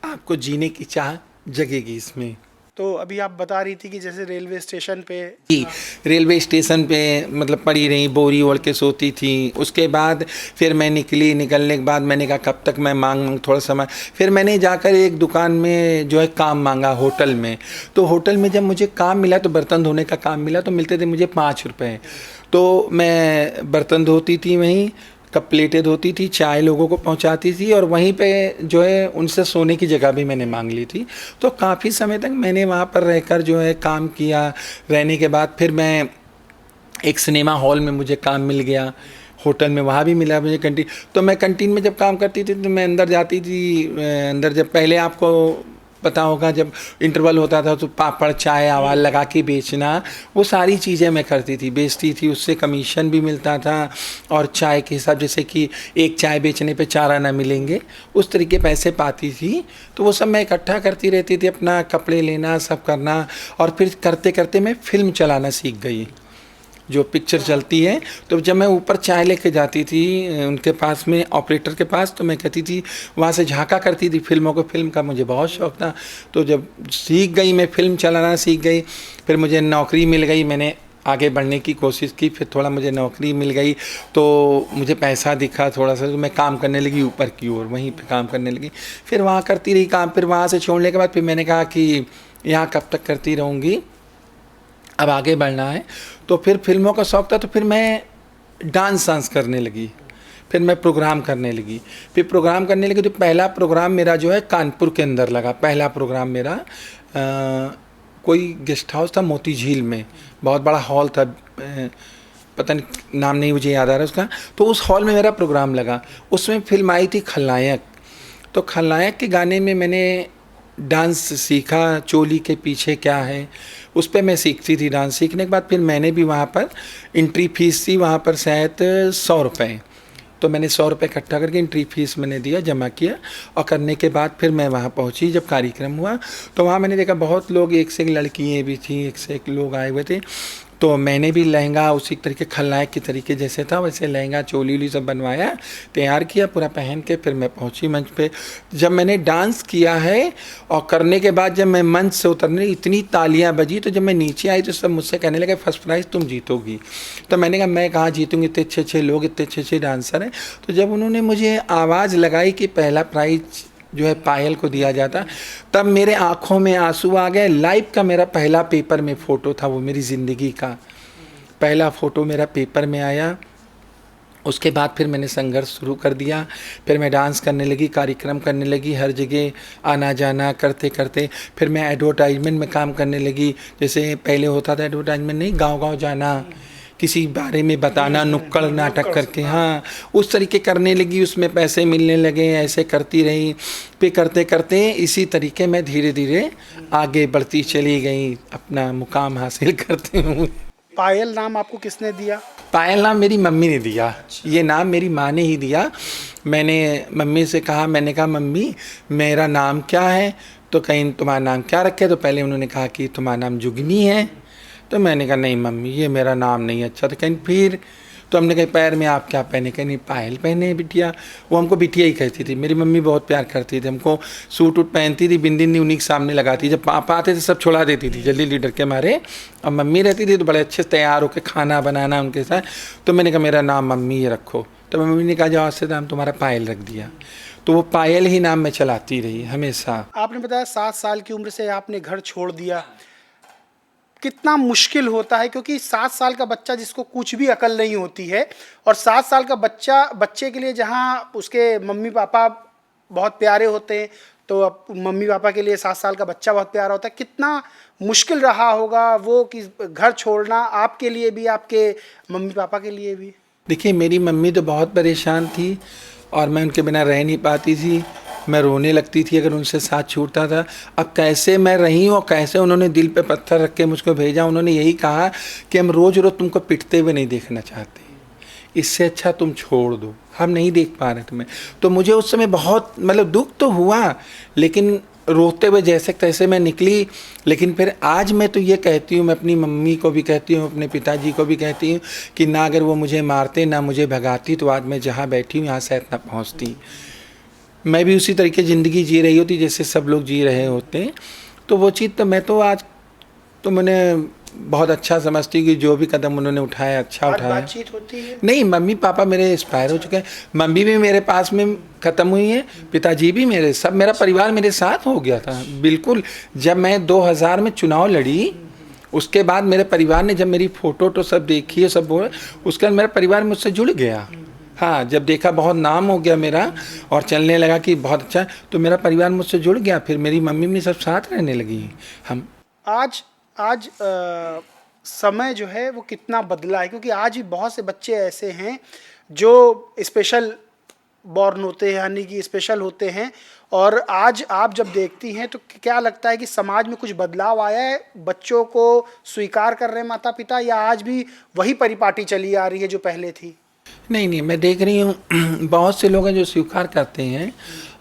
आपको जीने की चाह जगेगी इसमें। तो अभी आप बता रही थी कि जैसे रेलवे स्टेशन पे, जी, रेलवे स्टेशन पे मतलब पड़ी रही, बोरी ओढ़ के सोती थी। उसके बाद फिर मैं निकलने के बाद मैंने कहा कब तक मैं मांग थोड़ा समय। फिर मैंने जाकर एक दुकान में जो है काम मांगा, होटल में। तो होटल में जब मुझे काम मिला, तो बर्तन धोने का काम मिला, तो मिलते थे मुझे 5 रुपये। तो मैं बर्तन धोती थी वहीं, कप प्लेटें धोती थी, चाय लोगों को पहुंचाती थी, और वहीं पे जो है उनसे सोने की जगह भी मैंने मांग ली थी। तो काफ़ी समय तक मैंने वहाँ पर रहकर जो है काम किया। रहने के बाद फिर मैं एक सिनेमा हॉल में मुझे काम मिल गया, होटल में वहाँ भी मिला मुझे कैंटीन। तो मैं कैंटीन में जब काम करती थी, तो मैं अंदर जाती थी। अंदर जब पहले आपको पता होगा, जब इंटरवल होता था, तो पापड़ चाय आवाज़ लगा के बेचना, वो सारी चीज़ें मैं करती थी, बेचती थी। उससे कमीशन भी मिलता था, और चाय के हिसाब, जैसे कि एक चाय बेचने पे 4 आना मिलेंगे, उस तरीके पैसे पाती थी। तो वो सब मैं इकट्ठा करती रहती थी, अपना कपड़े लेना, सब करना। और फिर करते करते मैं फ़िल्म चलाना सीख गई, जो पिक्चर चलती है। तो जब मैं ऊपर चाय लेके जाती थी उनके पास में, ऑपरेटर के पास, तो मैं कहती थी, वहाँ से झांका करती थी फिल्मों को। फिल्म का मुझे बहुत शौक़ था। तो जब सीख गई, मैं फ़िल्म चलाना सीख गई, फिर मुझे नौकरी मिल गई। मैंने आगे बढ़ने की कोशिश की, फिर थोड़ा मुझे नौकरी मिल गई, तो मुझे पैसा दिखा थोड़ा सा, तो मैं काम करने लगी ऊपर की ओर, वहीं पे काम करने लगी। फिर वहाँ करती रही काम। फिर वहाँ से छोड़ने के बाद फिर मैंने कहा कि यहाँ कब तक करती रहूँगी, अब आगे बढ़ना है। तो फिर फिल्मों का शौक़ था, तो फिर मैं डांस करने लगी, फिर मैं प्रोग्राम करने लगी। फिर प्रोग्राम करने लगी, तो पहला प्रोग्राम मेरा जो है कानपुर के अंदर लगा। पहला प्रोग्राम मेरा कोई गेस्ट हाउस था मोती झील में, बहुत बड़ा हॉल था, पता नहीं नाम नहीं मुझे याद आ रहा उसका। तो उस हॉल में मेरा प्रोग्राम लगा। उसमें फिल्म आई थी खलनायक। तो खलनायक के गाने में मैंने डांस सीखा, चोली के पीछे क्या है, उस पर मैं सीखती थी डांस। सीखने के बाद फिर मैंने भी वहाँ पर एंट्री फीस थी, वहाँ पर शायद 100 रुपये। तो मैंने 100 रुपये इकट्ठा करके एंट्री फीस मैंने दिया, जमा किया। और करने के बाद फिर मैं वहाँ पहुँची। जब कार्यक्रम हुआ, तो वहाँ मैंने देखा बहुत लोग, एक से एक लड़कियाँ भी थी, एक से एक लोग आए हुए थे। तो मैंने भी लहंगा उसी तरीके खलनायक के तरीके जैसे था वैसे लहंगा चोली वोली सब बनवाया, तैयार किया पूरा पहन के, फिर मैं पहुंची मंच पे। जब मैंने डांस किया है और करने के बाद जब मैं मंच से उतरने इतनी तालियां बजी, तो जब मैं नीचे आई तो सब मुझसे कहने लगे फर्स्ट प्राइज़ तुम जीतोगी। तो मैंने कहा मैं कहाँ जीतूंगी, इतने अच्छे अच्छे लोग, इतने अच्छे अच्छे डांसर हैं। तो जब उन्होंने मुझे आवाज़ लगाई कि पहला प्राइज़ जो है पायल को दिया जाता, तब मेरे आंखों में आंसू आ गए। लाइव का मेरा पहला पेपर में फ़ोटो था, वो मेरी ज़िंदगी का पहला फ़ोटो मेरा पेपर में आया। उसके बाद फिर मैंने संघर्ष शुरू कर दिया, फिर मैं डांस करने लगी, कार्यक्रम करने लगी, हर जगह आना जाना करते करते फिर मैं एडवर्टाइजमेंट में काम करने लगी। जैसे पहले होता था एडवर्टाइजमेंट, नहीं गांव-गांव जाना, किसी बारे में बताना, नुक्कड़ नाटक करके, हाँ उस तरीके करने लगी, उसमें पैसे मिलने लगे, ऐसे करती रही। फिर करते करते इसी तरीके मैं धीरे धीरे आगे बढ़ती चली गई, अपना मुकाम हासिल करते हुए। पायल नाम आपको किसने दिया? पायल नाम मेरी मम्मी ने दिया, ये नाम मेरी माँ ने ही दिया। मैंने मम्मी से कहा, मैंने कहा मम्मी मेरा नाम क्या है, तो कहीं तुम्हारा नाम क्या रखे, तो पहले उन्होंने कहा कि तुम्हारा नाम जुगनी है। तो मैंने कहा नहीं मम्मी ये मेरा नाम नहीं अच्छा। तो कहीं फिर तो हमने कहा पैर में आप क्या पहने, कहीं नहीं पायल पहने बिटिया। वो हमको बिटिया ही कहती थी, मेरी मम्मी बहुत प्यार करती थी हमको, सूट वूट पहनती थी, बिंदी उन्हीं के सामने लगाती, जब पापा आते थे सब छुड़ा देती थी जल्दी लीडर के मारे। और मम्मी रहती थी तो बड़े अच्छे से तैयार होकर खाना बनाना उनके साथ। तो मैंने कहा मेरा नाम मम्मी ये रखो। तो मम्मी ने कहा जाओ आज से नाम तुम्हारा पायल रख दिया। तो वो पायल ही नाम मैं चलाती रही हमेशा। आपने बताया 7 साल की उम्र से आपने घर छोड़ दिया, कितना मुश्किल होता है, क्योंकि 7 साल का बच्चा जिसको कुछ भी अकल नहीं होती है, और 7 साल का बच्चे के लिए जहाँ उसके मम्मी पापा बहुत प्यारे होते हैं, तो अब मम्मी पापा के लिए 7 साल का बच्चा बहुत प्यारा होता है। कितना मुश्किल रहा होगा वो कि घर छोड़ना, आपके लिए भी आपके मम्मी पापा के लिए भी। देखिए मेरी मम्मी तो बहुत परेशान थी और मैं उनके बिना रह नहीं पाती थी, मैं रोने लगती थी अगर उनसे साथ छूटता था। अब कैसे मैं रही हूँ और कैसे उन्होंने दिल पे पत्थर रख के मुझको भेजा। उन्होंने यही कहा कि हम रोज़ रोज़ तुमको पिटते हुए नहीं देखना चाहते, इससे अच्छा तुम छोड़ दो, हम नहीं देख पा रहे तुम्हें। तो मुझे उस समय बहुत मतलब दुख तो हुआ, लेकिन रोते हुए जैसे तैसे मैं निकली। लेकिन फिर आज मैं तो ये कहती हूँ, मैं अपनी मम्मी को भी कहती हूँ, अपने पिताजी को भी कहती हूँ कि ना अगर वो मुझे मारते ना मुझे भगाती तो आज मैं जहाँ बैठी हूँ यहाँ शायद ना पहुँचती। मैं भी उसी तरीके ज़िंदगी जी रही होती जैसे सब लोग जी रहे होते हैं। तो वो चीज़ तो मैं तो आज तो मैंने बहुत अच्छा समझती कि जो भी कदम उन्होंने उठाया अच्छा उठाया। बातचीत होती है? नहीं, मम्मी पापा मेरे एक्सपायर हो चुके हैं, मम्मी भी मेरे पास में ख़त्म हुई है, पिताजी भी मेरे, सब मेरा परिवार मेरे साथ हो गया था बिल्कुल। जब मैं 2000 में चुनाव लड़ी, उसके बाद मेरे परिवार ने जब मेरी फ़ोटो तो सब देखी है, सब बोले, उसके बाद मेरा परिवार मुझसे जुड़ गया। हाँ, जब देखा बहुत नाम हो गया मेरा और चलने लगा कि बहुत अच्छा, तो मेरा परिवार मुझसे जुड़ गया, फिर मेरी मम्मी भी सब साथ रहने लगी। हम आज समय जो है वो कितना बदला है, क्योंकि आज भी बहुत से बच्चे ऐसे हैं जो स्पेशल बॉर्न होते हैं, यानी कि स्पेशल होते हैं। और आज आप जब देखती हैं तो क्या लगता है कि समाज में कुछ बदलाव आया है, बच्चों को स्वीकार कर रहे हैं माता पिता, या आज भी वही परिपाटी चली आ रही है जो पहले थी? नहीं, मैं देख रही हूँ बहुत से लोग हैं जो स्वीकार करते हैं,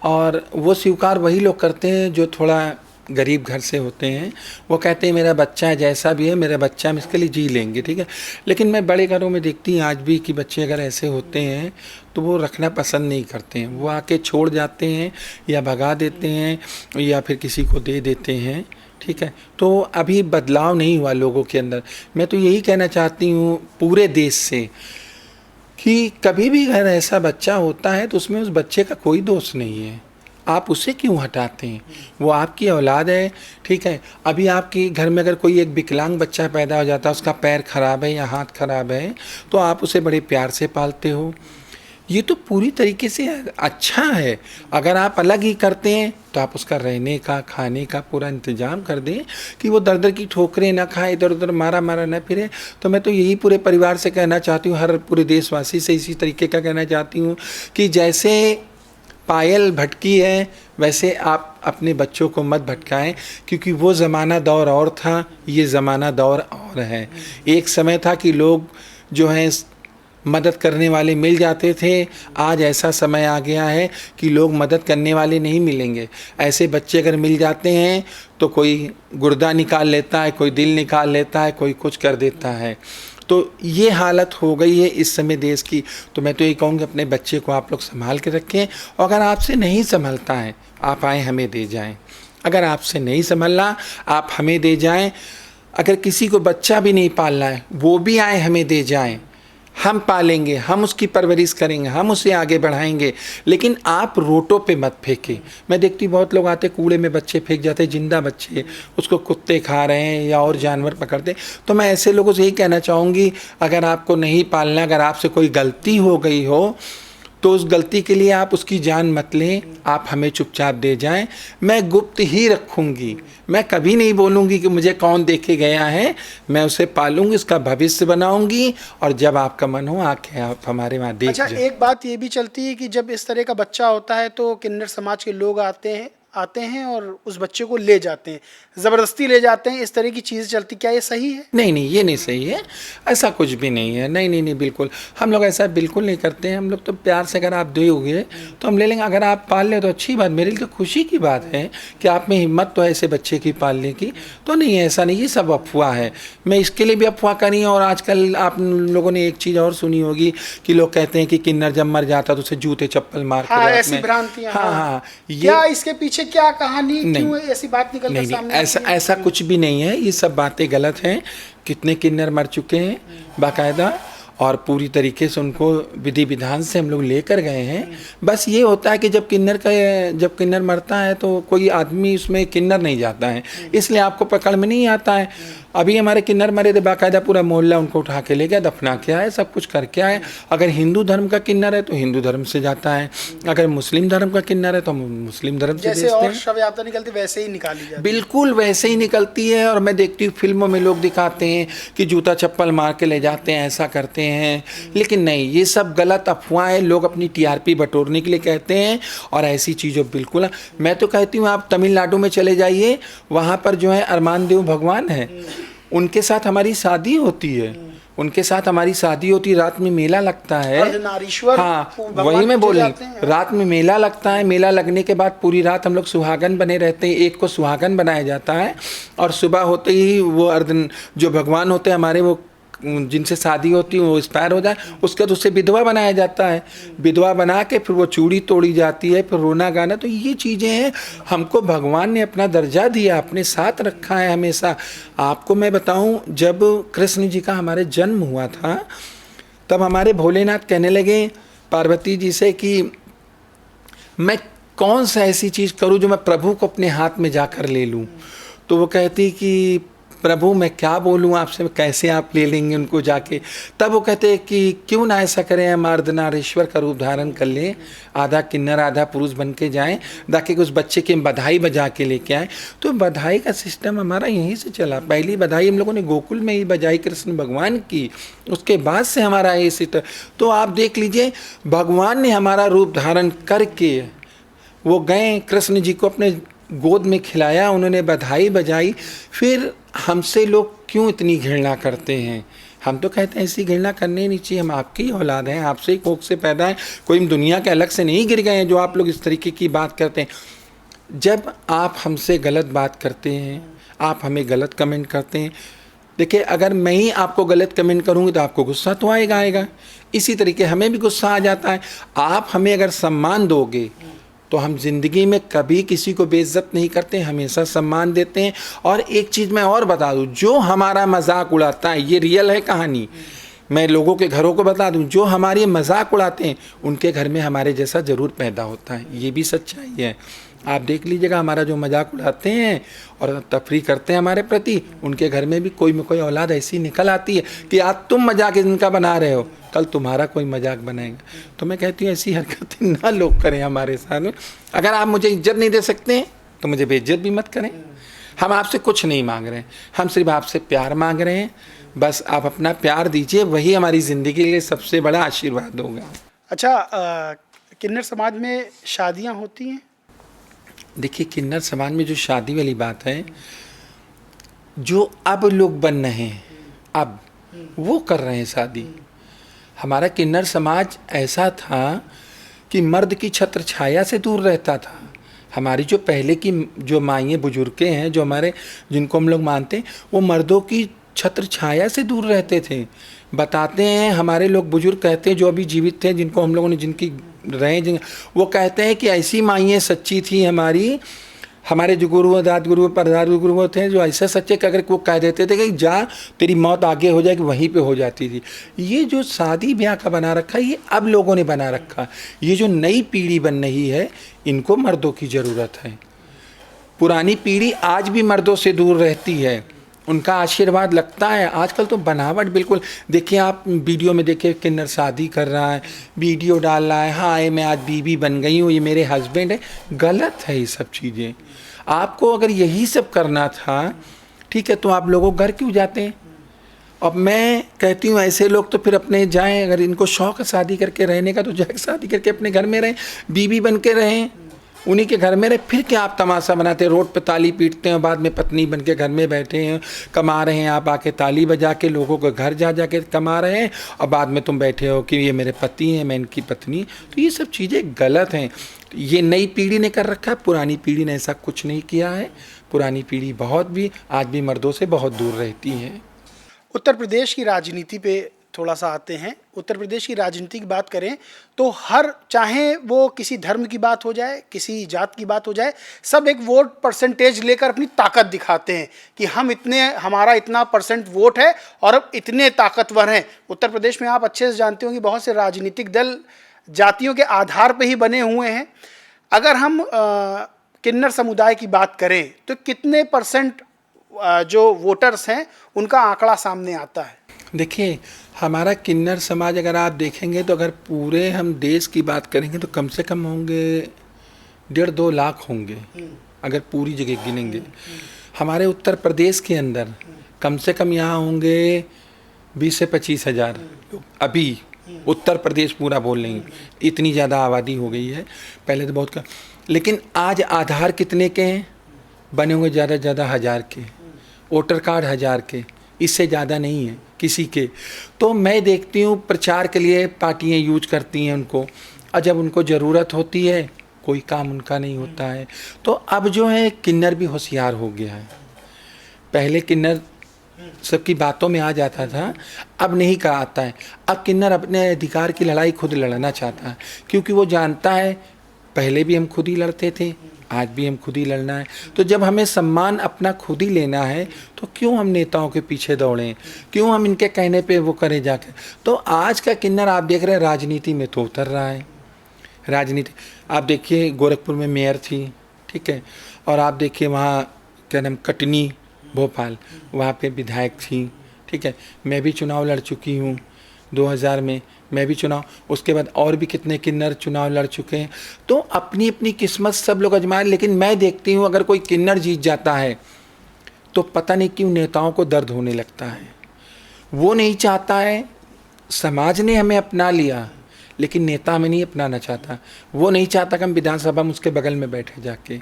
और वो स्वीकार वही लोग करते हैं जो थोड़ा गरीब घर से होते हैं। वो कहते हैं मेरा बच्चा जैसा भी है मेरा बच्चा, हम इसके लिए जी लेंगे, ठीक है। लेकिन मैं बड़े घरों में देखती हूँ आज भी कि बच्चे अगर ऐसे होते हैं तो वो रखना पसंद नहीं करते हैं, वो आके छोड़ जाते हैं या भगा देते हैं या फिर किसी को दे देते हैं, ठीक है। तो अभी बदलाव नहीं हुआ लोगों के अंदर। मैं तो यही कहना चाहती हूँ पूरे देश से कि कभी भी अगर ऐसा बच्चा होता है तो उसमें उस बच्चे का कोई दोष नहीं है, आप उसे क्यों हटाते हैं, वो आपकी औलाद है, ठीक है। अभी आपके घर में अगर कोई एक विकलांग बच्चा पैदा हो जाता है, उसका पैर खराब है या हाथ खराब है, तो आप उसे बड़े प्यार से पालते हो, ये तो पूरी तरीके से अच्छा है। अगर आप अलग ही करते हैं तो आप उसका रहने का खाने का पूरा इंतजाम कर दें कि वो दर दर की ठोकरें ना खाए, इधर उधर मारा ना फिरे। तो मैं तो यही पूरे परिवार से कहना चाहती हूँ, हर पूरे देशवासी से इसी तरीके का कहना चाहती हूँ कि जैसे पायल भटकी है वैसे आप अपने बच्चों को मत भटकाएं, क्योंकि वो ज़माना दौर और था, ये ज़माना दौर और है। एक समय था कि लोग जो हैं मदद करने वाले मिल जाते थे। आज ऐसा समय आ गया है कि लोग मदद करने वाले नहीं मिलेंगे। ऐसे बच्चे अगर मिल जाते हैं तो कोई गुर्दा निकाल लेता है, कोई दिल निकाल लेता है, कोई कुछ कर देता है। तो ये हालत हो गई है इस समय देश की। तो मैं तो ये कहूँगी अपने बच्चे को आप लोग संभाल के रखें, और अगर आपसे नहीं संभलता है आप आएँ हमें दे जाएं। अगर आपसे नहीं संभलना आप हमें दे जाएं। अगर किसी को बच्चा भी नहीं पालना है वो भी आए हमें दे जाएं, हम पालेंगे, हम उसकी परवरिश करेंगे, हम उसे आगे बढ़ाएंगे। लेकिन आप रोटों पे मत फेंकें। मैं देखती हूँ बहुत लोग आते कूड़े में बच्चे फेंक जाते हैं, जिंदा बच्चे, उसको कुत्ते खा रहे हैं या और जानवर पकड़ते। तो मैं ऐसे लोगों से यही कहना चाहूँगी, अगर आपको नहीं पालना, अगर आपसे कोई गलती हो गई हो तो उस गलती के लिए आप उसकी जान मत लें, आप हमें चुपचाप दे जाएं। मैं गुप्त ही रखूँगी, मैं कभी नहीं बोलूँगी कि मुझे कौन देखे गया है। मैं उसे पालूँगी, उसका भविष्य बनाऊँगी, और जब आपका मन हो आके आप हमारे वहाँ देख अच्छा, जाएं। एक बात ये भी चलती है कि जब इस तरह का बच्चा होता है तो किन्नर समाज के लोग आते हैं और उस बच्चे को ले जाते हैं, ज़बरदस्ती ले जाते हैं, इस तरह की चीज़ चलती। क्या ये सही है? नहीं नहीं, ये नहीं सही है, ऐसा कुछ भी नहीं है। नहीं नहीं नहीं, बिल्कुल हम लोग ऐसा बिल्कुल नहीं करते हैं। हम लोग तो प्यार से, अगर आप दोगे तो हम ले लेंगे। अगर आप पाल ले तो अच्छी बात, मेरे लिए तो खुशी की बात है कि आप में हिम्मत तो है ऐसे बच्चे की पालने की। तो नहीं है, ऐसा नहीं, ये सब अफवाह है। मैं इसके लिए भी अफवाह करी। और आजकल आप लोगों ने एक चीज़ और सुनी होगी कि लोग कहते हैं कि किन्नर जब मर जाता तो उसे जूते चप्पल मार के रात ऐसी में। भ्रांतियां। हाँ, क्या इसके पीछे क्या कहानी, नहीं, क्यों ऐसी बात निकल कर नहीं, सामने ऐसा आती है? ऐसा कुछ भी नहीं है। ये सब बातें गलत हैं। कितने किन्नर मर चुके हैं बाकायदा, और पूरी तरीके से उनको विधि विधान से हम लोग लेकर गए हैं। बस ये होता है कि जब किन्नर मरता है तो कोई आदमी उसमें किन्नर नहीं जाता है, इसलिए आपको पकड़ में नहीं आता है। अभी हमारे किन्नर मरे थे, बाकायदा पूरा मोहल्ला उनको उठा के ले गया, दफना के आए, सब कुछ करके आए। अगर हिंदू धर्म का किन्नर है तो हिंदू धर्म से जाता है, अगर मुस्लिम धर्म का किन्नर है तो हम मुस्लिम धर्म से जैसे भेजते और हैं। शव यात्रा निकलती वैसे ही निकाली जाती है। बिल्कुल वैसे ही निकलती है। और मैं देखती हूँ फिल्मों में लोग दिखाते हैं कि जूता चप्पल मार के ले जाते हैं, ऐसा करते हैं। लेकिन नहीं, ये सब गलत अफवाहें, लोग अपनी टीआरपी बटोरने के लिए कहते हैं, और ऐसी चीज़ों बिल्कुल। मैं तो कहती हूँ आप तमिलनाडु में चले जाइए, वहाँ पर जो है अरमान देव भगवान है, उनके साथ हमारी शादी होती है, उनके साथ हमारी शादी होती है। रात में मेला लगता है। अर्धनारीश्वर, हाँ, भगवान वही मैं पूजे बोल जाते हैं। रही, रात में मेला लगता है। मेला लगने के बाद पूरी रात हम लोग सुहागन बने रहते हैं। एक को सुहागन बनाया जाता है, और सुबह होते ही वो जो भगवान होते हैं हमारे, वो जिनसे शादी होती है वो एक्सपायर हो जाए, उसके बाद उससे विधवा बनाया जाता है। विधवा बना के फिर वो चूड़ी तोड़ी जाती है, फिर रोना गाना। तो ये चीज़ें हैं, हमको भगवान ने अपना दर्जा दिया, अपने साथ रखा है हमेशा। आपको मैं बताऊं, जब कृष्ण जी का हमारे जन्म हुआ था तब हमारे भोलेनाथ कहने लगे पार्वती जी से कि मैं कौन सा ऐसी चीज़ करूं जो मैं प्रभु को अपने हाथ में जाकर ले लूं। तो वो कहती कि प्रभु मैं क्या बोलूँ आपसे, कैसे आप ले लेंगे उनको जाके। तब वो कहते हैं कि क्यों ना ऐसा करें, हम अर्धनारीश्वर का रूप धारण कर लें, आधा किन्नर आधा पुरुष बन के जाएँ, ताकि उस बच्चे की हम बधाई बजा के लेके आएँ। तो बधाई का सिस्टम हमारा यहीं से चला। पहली बधाई हम लोगों ने गोकुल में ही बजाई कृष्ण भगवान की, उसके बाद से हमारा ये सिस्टम। तो आप देख लीजिए, भगवान ने हमारा रूप धारण करके वो गए, कृष्ण जी को अपने गोद में खिलाया, उन्होंने बधाई बजाई। फिर हमसे लोग क्यों इतनी घृणा करते हैं? हम तो कहते हैं ऐसी घृणा करनी नहीं चाहिए। हम आपकी ही औलाद हैं, आपसे ही कोख से पैदा हैं, कोई हम दुनिया के अलग से नहीं गिर गए हैं जो आप लोग इस तरीके की बात करते हैं। जब आप हमसे गलत बात करते हैं, आप हमें गलत कमेंट करते हैं, देखिए अगर मैं ही आपको गलत कमेंट करूँगी तो आपको गुस्सा तो आएगा। इसी तरीके हमें भी गुस्सा आ जाता है। आप हमें अगर सम्मान दोगे तो हम ज़िंदगी में कभी किसी को बेइज्जत नहीं करते, हमेशा सम्मान देते हैं। और एक चीज़ मैं और बता दूं, जो हमारा मजाक उड़ाता है, ये रियल है कहानी, मैं लोगों के घरों को बता दूं, जो हमारी मजाक उड़ाते हैं उनके घर में हमारे जैसा ज़रूर पैदा होता है। ये भी सच्चाई है। आप देख लीजिएगा, हमारा जो मजाक उड़ाते हैं और तफरी करते हैं हमारे प्रति, उनके घर में भी कोई में कोई औलाद ऐसी निकल आती है कि आज तुम मजाक इनका बना रहे हो, कल तुम्हारा कोई मजाक बनाएगा। तो मैं कहती हूँ ऐसी हरकतें ना लोग करें हमारे साथ। अगर आप मुझे इज्जत नहीं दे सकते हैं तो मुझे बेइज्जत भी मत करें। हम आपसे कुछ नहीं मांग रहे हैं, हम सिर्फ आपसे प्यार मांग रहे हैं। बस आप अपना प्यार दीजिए, वही हमारी ज़िंदगी के लिए सबसे बड़ा आशीर्वाद होगा। अच्छा, किन्नर समाज में शादियाँ होती हैं? देखिए, किन्नर समाज में जो शादी वाली बात है, जो अब लोग बन रहे हैं, अब वो कर रहे हैं शादी। हमारा किन्नर समाज ऐसा था कि मर्द की छत्र छाया से दूर रहता था। हमारी जो पहले की जो माइयाँ बुजुर्गें हैं, जो हमारे जिनको हम लोग मानते हैं, वो मर्दों की छत्र छाया से दूर रहते थे। बताते हैं हमारे लोग, बुजुर्ग कहते हैं जो अभी जीवित थे, जिनको हम लोगों ने जिनकी रहे, वो कहते हैं कि ऐसी माइयाँ सच्ची थी हमारी, हमारे जो गुरु दाद गुरु परदाद गुरु थे, जो ऐसे सच्चे कि अगर वो कह देते थे कि जा तेरी मौत आगे हो जाएगी, वहीं पे हो जाती थी। ये जो शादी ब्याह का बना रखा है, ये अब लोगों ने बना रखा। ये जो नई पीढ़ी बन रही है, इनको मर्दों की ज़रूरत है। पुरानी पीढ़ी आज भी मर्दों से दूर रहती है, उनका आशीर्वाद लगता है। आजकल तो बनावट बिल्कुल, देखिए आप वीडियो में देखिए, किन्नर शादी कर रहा है, वीडियो डाल रहा है, हाँ मैं आज बीवी बन गई हूँ, ये मेरे हस्बैंड है। गलत है ये सब चीज़ें। आपको अगर यही सब करना था, ठीक है, तो आप लोगों घर क्यों जाते हैं? अब मैं कहती हूँ ऐसे लोग तो फिर अपने जाएं, अगर इनको शौक़ है शादी करके रहने का तो जाए शादी करके अपने घर में रहें, बीवी बन के रहें, उन्हीं के घर में रहे। फिर क्या आप तमाशा बनाते हैं, रोड पे ताली पीटते हैं, बाद में पत्नी बन के घर में बैठे हैं, कमा रहे हैं, आप आके ताली बजा के लोगों के घर जा के कमा रहे हैं, और बाद में तुम बैठे हो कि ये मेरे पति हैं, मैं इनकी पत्नी। तो ये सब चीज़ें गलत हैं। ये नई पीढ़ी ने कर रखा है, पुरानी पीढ़ी ने ऐसा कुछ नहीं किया है। पुरानी पीढ़ी आज भी मर्दों से बहुत दूर रहती है। उत्तर प्रदेश की राजनीति पे थोड़ा सा आते हैं। उत्तर प्रदेश की राजनीति की बात करें तो चाहे वो किसी धर्म की बात हो जाए, किसी जात की बात हो जाए, सब एक वोट परसेंटेज लेकर अपनी ताकत दिखाते हैं कि हमारा इतना परसेंट वोट है और अब इतने ताकतवर हैं। उत्तर प्रदेश में आप अच्छे से जानते हो कि बहुत से राजनीतिक दल जातियों के आधार पर ही बने हुए हैं। अगर हम किन्नर समुदाय की बात करें तो कितने परसेंट जो वोटर्स हैं उनका आंकड़ा सामने आता है? देखिए, हमारा किन्नर समाज अगर आप देखेंगे तो अगर पूरे हम देश की बात करेंगे तो कम से कम होंगे 1.5-2 लाख होंगे, अगर पूरी जगह गिनेंगे। हमारे उत्तर प्रदेश के अंदर कम से कम यहाँ होंगे 20 से 25 हज़ार लोग। अभी उत्तर प्रदेश पूरा बोल लेंगे, इतनी ज़्यादा आबादी हो गई है, पहले तो बहुत कम। लेकिन आज आधार कितने के हैं? बने होंगे ज़्यादा से ज़्यादा 1000 के, वोटर कार्ड 1000 के, इससे ज़्यादा नहीं है किसी के। तो मैं देखती हूँ प्रचार के लिए पार्टियाँ यूज करती हैं उनको, और जब उनको ज़रूरत होती है कोई काम उनका नहीं होता है। तो अब जो है किन्नर भी होशियार हो गया है। पहले किन्नर सबकी बातों में आ जाता था, अब नहीं कहा आता है। अब किन्नर अपने अधिकार की लड़ाई खुद लड़ना चाहता है, क्योंकि वो जानता है पहले भी हम खुद ही लड़ते थे, आज भी हम खुद ही लड़ना है। तो जब हमें सम्मान अपना खुद ही लेना है तो क्यों हम नेताओं के पीछे दौड़ें, क्यों हम इनके कहने पे वो करें जाके। तो आज का किन्नर आप देख रहे हैं राजनीति में तो उतर रहा है। राजनीति आप देखिए, गोरखपुर में मेयर थी, ठीक है, और आप देखिए वहाँ क्या नाम, कटनी भोपाल, वहाँ पे विधायक थी, ठीक है। मैं भी चुनाव लड़ चुकी हूँ 2000 में, मैं भी चुनाव, उसके बाद और भी कितने किन्नर चुनाव लड़ चुके हैं। तो अपनी अपनी किस्मत सब लोग आजमाएं। लेकिन मैं देखती हूँ अगर कोई किन्नर जीत जाता है तो पता नहीं क्यों नेताओं को दर्द होने लगता है। वो नहीं चाहता है, समाज ने हमें अपना लिया लेकिन नेता हमें नहीं अपनाना चाहता। वो नहीं चाहता कि हम विधानसभा में उसके बगल में बैठे जाके।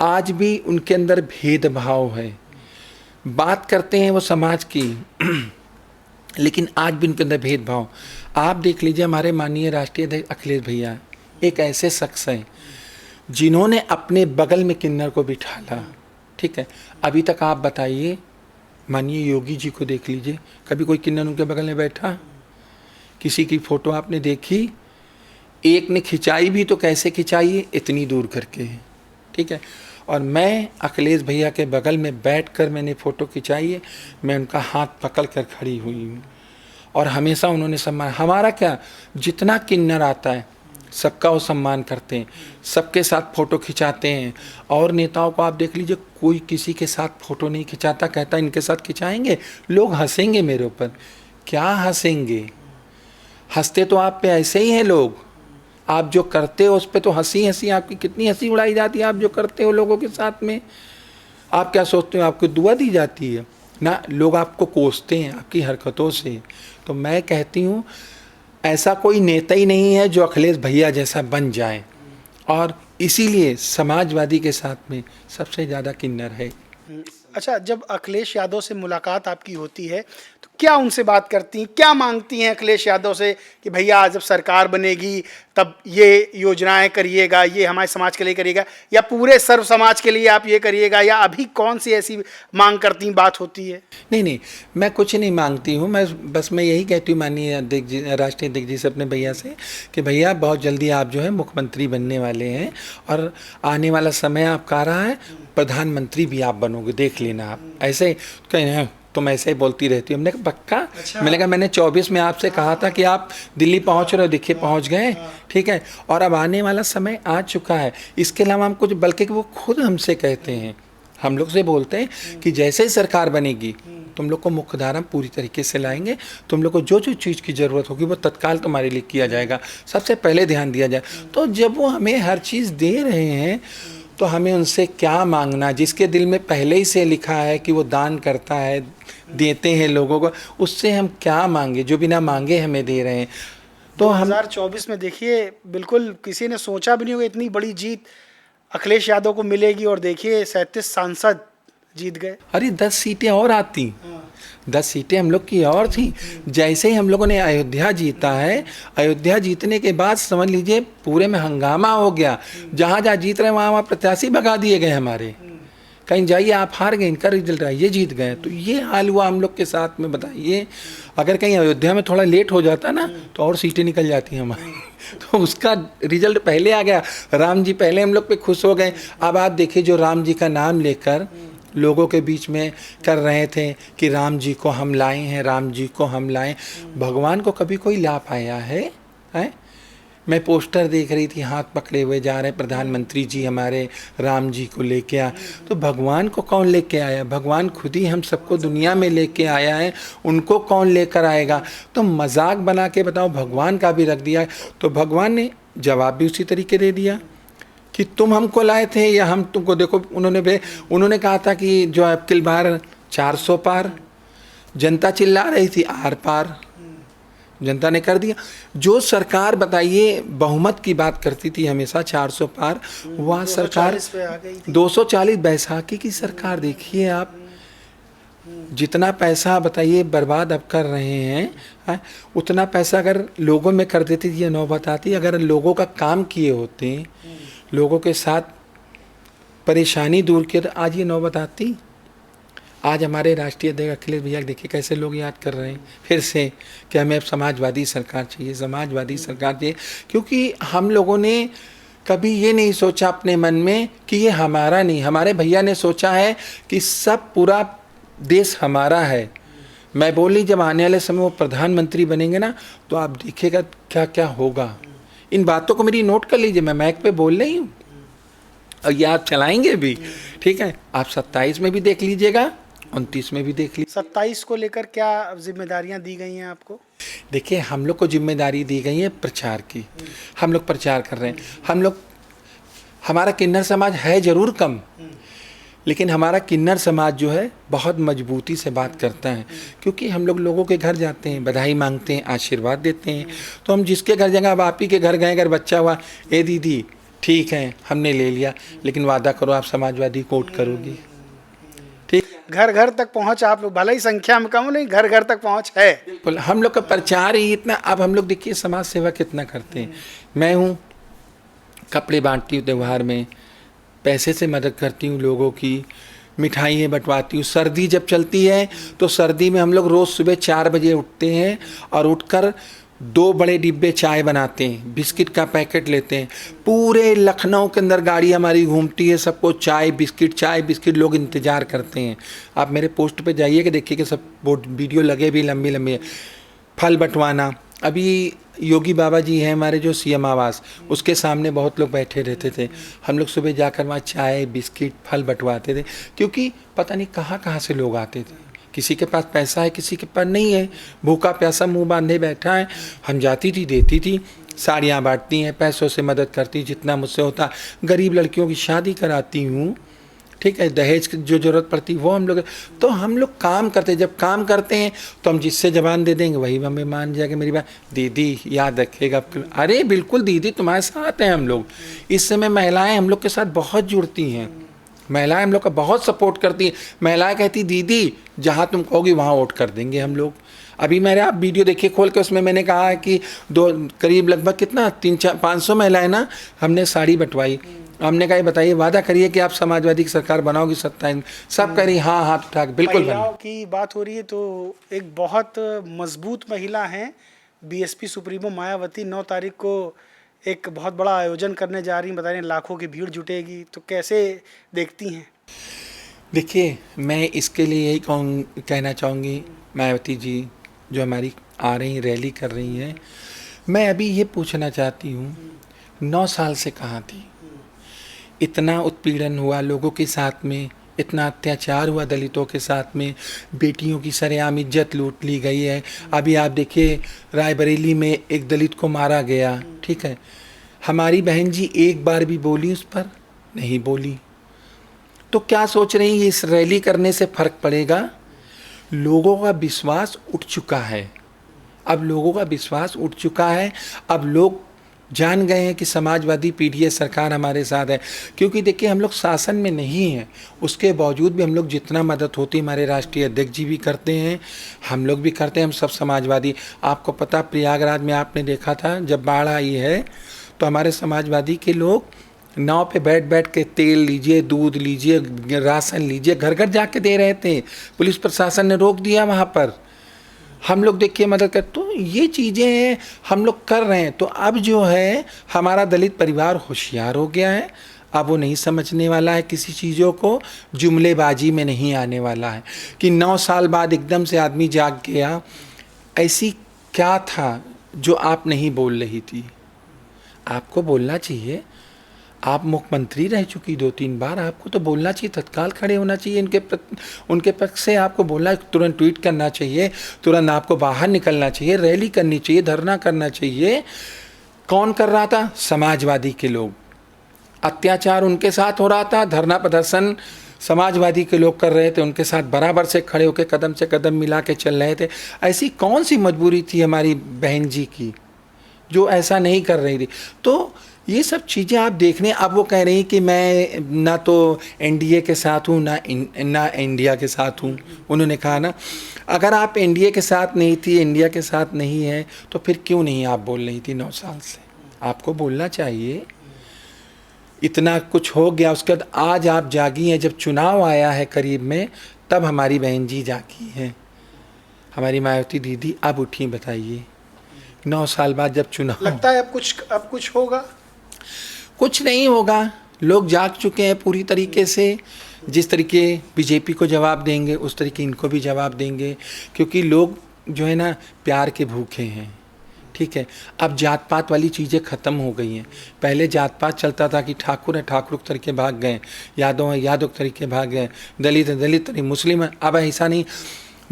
आज भी उनके अंदर भेदभाव है। बात करते हैं वो समाज की लेकिन आज भी उनके अंदर भेदभाव। आप देख लीजिए, हमारे माननीय राष्ट्रीय अध्यक्ष अखिलेश भैया एक ऐसे शख्स हैं जिन्होंने अपने बगल में किन्नर को बिठाला, ठीक है। अभी तक आप बताइए, माननीय योगी जी को देख लीजिए, कभी कोई किन्नर उनके बगल में बैठा? किसी की फ़ोटो आपने देखी? एक ने खिंचाई भी तो कैसे खिंचाई है, इतनी दूर करके, ठीक है। और मैं अखिलेश भैया के बगल में बैठकर मैंने फ़ोटो खिंचाई है। मैं उनका हाथ पकड़ कर खड़ी हुई हूँ और हमेशा उन्होंने सम्मान, हमारा क्या, जितना किन्नर आता है सबका वो सम्मान करते हैं, सबके साथ फ़ोटो खिंचाते हैं। और नेताओं को आप देख लीजिए, कोई किसी के साथ फ़ोटो नहीं खिंचाता, कहता इनके साथ खिंचाएंगे लोग हंसेंगे मेरे ऊपर। क्या हंसेंगे? हंसते तो आप पे ऐसे ही हैं लोग। आप जो करते हो उस पर तो हंसी हंसी, आपकी कितनी हंसी उड़ाई जाती है आप जो करते हो लोगों के साथ में। आप क्या सोचते हो आपको दुआ दी जाती है ना? लोग आपको कोसते हैं आपकी हरकतों से। तो मैं कहती हूँ ऐसा कोई नेता ही नहीं है जो अखिलेश भैया जैसा बन जाए, और इसीलिए समाजवादी के साथ में सबसे ज़्यादा किन्नर है। अच्छा, जब अखिलेश यादव से मुलाकात आपकी होती है तो क्या उनसे बात करती हैं, क्या मांगती हैं अखिलेश यादव से कि भैया जब सरकार बनेगी तब ये योजनाएं करिएगा, ये हमारे समाज के लिए करिएगा, या पूरे सर्व समाज के लिए आप ये करिएगा, या अभी कौन सी ऐसी मांग करती हैं, बात होती है? नहीं नहीं, मैं कुछ नहीं मांगती हूँ। मैं यही कहती हूँ माननीय अध्यक्ष जी, राष्ट्रीय अध्यक्ष जी से, अपने भैया से कि भैया बहुत जल्दी आप जो है मुख्यमंत्री बनने वाले हैं और आने वाला समय आपका आ रहा है, प्रधानमंत्री भी आप बनोगे, देख लेना। आप ऐसे ही कहीं तुम ऐसे ही बोलती रहती हो। हमने कहा पक्का? अच्छा। मैंने कहा मैंने 24 में आपसे कहा था कि आप दिल्ली पहुंच रहे हो, देखिए पहुंच गए, ठीक है। और अब आने वाला समय आ चुका है। इसके अलावा हम कुछ, बल्कि वो खुद हमसे कहते हैं, हम लोग से बोलते हैं कि जैसे ही सरकार बनेगी तुम लोग को मुख्यधारा पूरी तरीके से लाएंगे, तुम लोग को जो जो चीज़ की ज़रूरत होगी वो तत्काल तुम्हारे लिए किया जाएगा, सबसे पहले ध्यान दिया जाए। तो जब वो हमें हर चीज़ दे रहे हैं तो हमें उनसे क्या मांगना? जिसके दिल में पहले ही से लिखा है कि वो दान करता है, देते हैं लोगों को, उससे हम क्या मांगे जो बिना मांगे हमें दे रहे हैं। तो हम 2024 में देखिए, बिल्कुल किसी ने सोचा भी नहीं होगा इतनी बड़ी जीत अखिलेश यादव को मिलेगी, और देखिए 37 सांसद जीत गए। अरे 10 सीटें और आती, 10 सीटें हम लोग की और थी। जैसे ही हम लोगों ने अयोध्या जीता है, अयोध्या जीतने के बाद समझ लीजिए पूरे में हंगामा हो गया। जहाँ जहाँ जीत रहे वहाँ वहाँ प्रत्याशी भगा दिए गए हमारे, कहीं जाइए आप हार गए, इनका रिजल्ट है, ये जीत गए। तो ये हाल हुआ हम लोग के साथ में। बताइए अगर कहीं अयोध्या में थोड़ा लेट हो जाता ना तो और सीटें निकल जाती हमारी। तो उसका रिजल्ट पहले आ गया, राम जी पहले हम लोग पे खुश हो गए। अब आप देखिए जो राम जी का नाम लेकर लोगों के बीच में कर रहे थे कि राम जी को हम लाए हैं, राम जी को हम लाएं, भगवान को कभी कोई ला पाया है? मैं पोस्टर देख रही थी, हाथ पकड़े हुए जा रहे प्रधानमंत्री जी हमारे राम जी को लेके आ। तो भगवान को कौन लेके आया? भगवान खुद ही हम सबको दुनिया में लेके आया है, उनको कौन लेकर आएगा? तो मजाक बना के बताओ, भगवान का भी रख दिया। तो भगवान ने जवाब भी उसी तरीके दे दिया कि तुम हमको लाए थे या हम तुमको। देखो उन्होंने कहा था कि जो अबकी बार 400 पार, जनता चिल्ला रही थी आर पार, जनता ने कर दिया। जो सरकार बताइए बहुमत की बात करती थी हमेशा 400 पार, वह सरकार 240 पे आ गई थी। 240 बैसाखी की सरकार। देखिए आप जितना पैसा बताइए बर्बाद अब कर रहे हैं, उतना पैसा अगर लोगों में कर देती ये नौबत आती। अगर लोगों का काम किए होते, लोगों के साथ परेशानी दूर किए, तो आज ये नौबत आती। आज हमारे राष्ट्रीय अध्यक्ष अखिलेश भैया देखिए कैसे लोग याद कर रहे हैं फिर से कि हमें अब समाजवादी सरकार चाहिए, समाजवादी सरकार चाहिए। क्योंकि हम लोगों ने कभी ये नहीं सोचा अपने मन में कि ये हमारा नहीं, हमारे भैया ने सोचा है कि सब पूरा देश हमारा है। मैं बोली जब आने वाले समय वो प्रधानमंत्री बनेंगे ना तो आप देखिएगा क्या क्या होगा। इन बातों को मेरी नोट कर लीजिए, मैं माइक पे बोल रही हूँ और ये आप चलाएंगे भी, ठीक है। आप 27 में भी देख लीजिएगा, 29 में भी देख लीजिए। 27 को लेकर क्या जिम्मेदारियां दी गई हैं आपको? देखिए हम लोग को जिम्मेदारी दी गई है प्रचार की, हम लोग प्रचार कर रहे हैं। हमारा किन्नर समाज है ज़रूर कम, लेकिन हमारा किन्नर समाज जो है बहुत मजबूती से बात करता है। क्योंकि हम लोग लोगों के घर जाते हैं, बधाई मांगते हैं, आशीर्वाद देते हैं। तो हम जिसके घर जाएंगे, अब आप ही के घर गए, अगर बच्चा हुआ, ए दीदी ठीक है हमने ले लिया, लेकिन वादा करो आप समाजवादी को वोट करोगी, ठीक। घर घर तक पहुंच आप लोग, भले ही संख्या में कम हो, नहीं घर घर तक पहुंच है। बिल्कुल, हम लोग का प्रचार ही इतना। अब हम लोग देखिए समाज सेवा कितना करते हैं। मैं हूँ कपड़े बांटती हूँ त्यौहार में, पैसे से मदद करती हूँ लोगों की, मिठाइयाँ बंटवाती हूँ। सर्दी जब चलती है तो सर्दी में हम लोग रोज़ सुबह 4 बजे उठते हैं और उठकर 2 बड़े डिब्बे चाय बनाते हैं, बिस्किट का पैकेट लेते हैं। पूरे लखनऊ के अंदर गाड़ी हमारी घूमती है, सबको चाय बिस्किट लोग इंतज़ार करते हैं। आप मेरे पोस्ट पे जाइए कि देखिए कि सब वीडियो लगे भी लंबी लंबी। फल बंटवाना, अभी योगी बाबा जी हैं हमारे जो सीएम आवास, उसके सामने बहुत लोग बैठे रहते थे। हम लोग सुबह जाकर वहाँ चाय बिस्किट फल बंटवाते थे, क्योंकि पता नहीं कहाँ कहाँ से लोग आते थे। किसी के पास पैसा है, किसी के पास नहीं है, भूखा प्यासा मुंह बांधे बैठा है। हम जाती थी, देती थी, साड़ियाँ बांटती हैं, पैसों से मदद करती, जितना मुझसे होता। गरीब लड़कियों की शादी कराती हूँ, ठीक है। दहेज की जो ज़रूरत पड़ती वो हम लोग। तो हम लोग काम करते, जब काम करते हैं तो हम जिससे जबान दे देंगे वही हमें मान जाएगा। मेरी बात दीदी याद रखेगा। अरे बिल्कुल दीदी तुम्हारे साथ हैं हम लोग। इस समय महिलाएं हम लोग के साथ बहुत जुड़ती हैं, महिलाएं हम लोग का बहुत सपोर्ट करती हैं। महिलाएं कहती दीदी जहाँ तुम कहोगी वहाँ वोट कर देंगे हम लोग। अभी मेरे आप वीडियो देखिए खोल के, उसमें मैंने कहा है कि करीब लगभग कितना 300-500 महिलाएं ना हमने साड़ी बंटवाई। हमने कहा ये बताइए वादा करिए कि आप समाजवादी की सरकार बनाओगी सत्ता। सब कह रही हाँ हाथ उठा के बिल्कुल बना। महिलाओं की बात हो रही है तो एक बहुत मजबूत महिला हैं बीएसपी सुप्रीमो मायावती 9 तारीख को एक बहुत बड़ा आयोजन करने जा रही हैं, बता रही हैं लाखों की भीड़ जुटेगी, तो कैसे देखती हैं? देखिए मैं इसके लिए यही कहना चाहूँगी मायावती जी जो हमारी आ रही रैली कर रही हैं, मैं अभी ये पूछना चाहती हूँ 9 साल से कहाँ थी? इतना उत्पीड़न हुआ लोगों के साथ में, इतना अत्याचार हुआ दलितों के साथ में, बेटियों की सरेआम इज्जत लूट ली गई है। अभी आप देखिए रायबरेली में एक दलित को मारा गया, ठीक है, हमारी बहन जी एक बार भी बोली उस पर? नहीं बोली। तो क्या सोच रही हैं इस रैली करने से फ़र्क पड़ेगा? लोगों का विश्वास उठ चुका है, अब लोगों का विश्वास उठ चुका है। अब लोग जान गए हैं कि समाजवादी पीडीएस सरकार हमारे साथ है। क्योंकि देखिए हम लोग शासन में नहीं हैं, उसके बावजूद भी हम लोग जितना मदद होती हमारे राष्ट्रीय अध्यक्ष जी भी करते हैं, हम लोग भी करते हैं, हम सब समाजवादी। आपको पता प्रयागराज में आपने देखा था जब बाढ़ आई है तो हमारे समाजवादी के लोग नाव पे बैठ बैठ के तेल लीजिए, दूध लीजिए, राशन लीजिए, घर घर जाके दे रहे थे। पुलिस प्रशासन ने रोक दिया वहाँ पर, हम लोग देखिए मदद कर। तो ये चीज़ें हम लोग कर रहे हैं। तो अब जो है हमारा दलित परिवार होशियार हो गया है, अब वो नहीं समझने वाला है किसी चीज़ों को, जुमलेबाजी में नहीं आने वाला है कि 9 साल बाद एकदम से आदमी जाग गया। ऐसी क्या था जो आप नहीं बोल रही थी? आपको बोलना चाहिए, आप मुख्यमंत्री रह चुकी 2-3 बार, आपको तो बोलना चाहिए, तत्काल खड़े होना चाहिए उनके पक्ष से। आपको बोलना, तुरंत ट्वीट करना चाहिए, तुरंत आपको बाहर निकलना चाहिए, रैली करनी चाहिए, धरना करना चाहिए। कौन कर रहा था? समाजवादी के लोग। अत्याचार उनके साथ हो रहा था, धरना प्रदर्शन समाजवादी के लोग कर रहे थे, उनके साथ बराबर से खड़े होकर कदम से कदम मिला के चल रहे थे। ऐसी कौन सी मजबूरी थी हमारी बहन जी की जो ऐसा नहीं कर रही थी? तो ये सब चीज़ें आप देख रहे हैं। अब वो कह रही हैं कि मैं ना तो एनडीए के साथ हूँ ना इंडिया के साथ हूँ। उन्होंने कहा ना, अगर आप एनडीए के साथ नहीं थी, इंडिया के साथ नहीं है, तो फिर क्यों नहीं आप बोल रही थी 9 साल से? आपको बोलना चाहिए। इतना कुछ हो गया, उसके बाद आज आप जागी हैं। जब चुनाव आया है करीब में, तब हमारी बहन जी जागी हैं, हमारी मायावती दीदी अब उठी। बताइए 9 साल बाद जब चुनाव, लगता है अब कुछ होगा? कुछ नहीं होगा। लोग जाग चुके हैं पूरी तरीके से। जिस तरीके बीजेपी को जवाब देंगे उस तरीके इनको भी जवाब देंगे, क्योंकि लोग जो है ना प्यार के भूखे हैं, ठीक है। अब जात पात वाली चीज़ें ख़त्म हो गई हैं। पहले जात पात चलता था कि ठाकुर है ठाकुर तरीके भाग गए, यादव है यादव तरीके भाग गए, दलित है दलित तरीके, मुस्लिम है। अब ऐसा नहीं,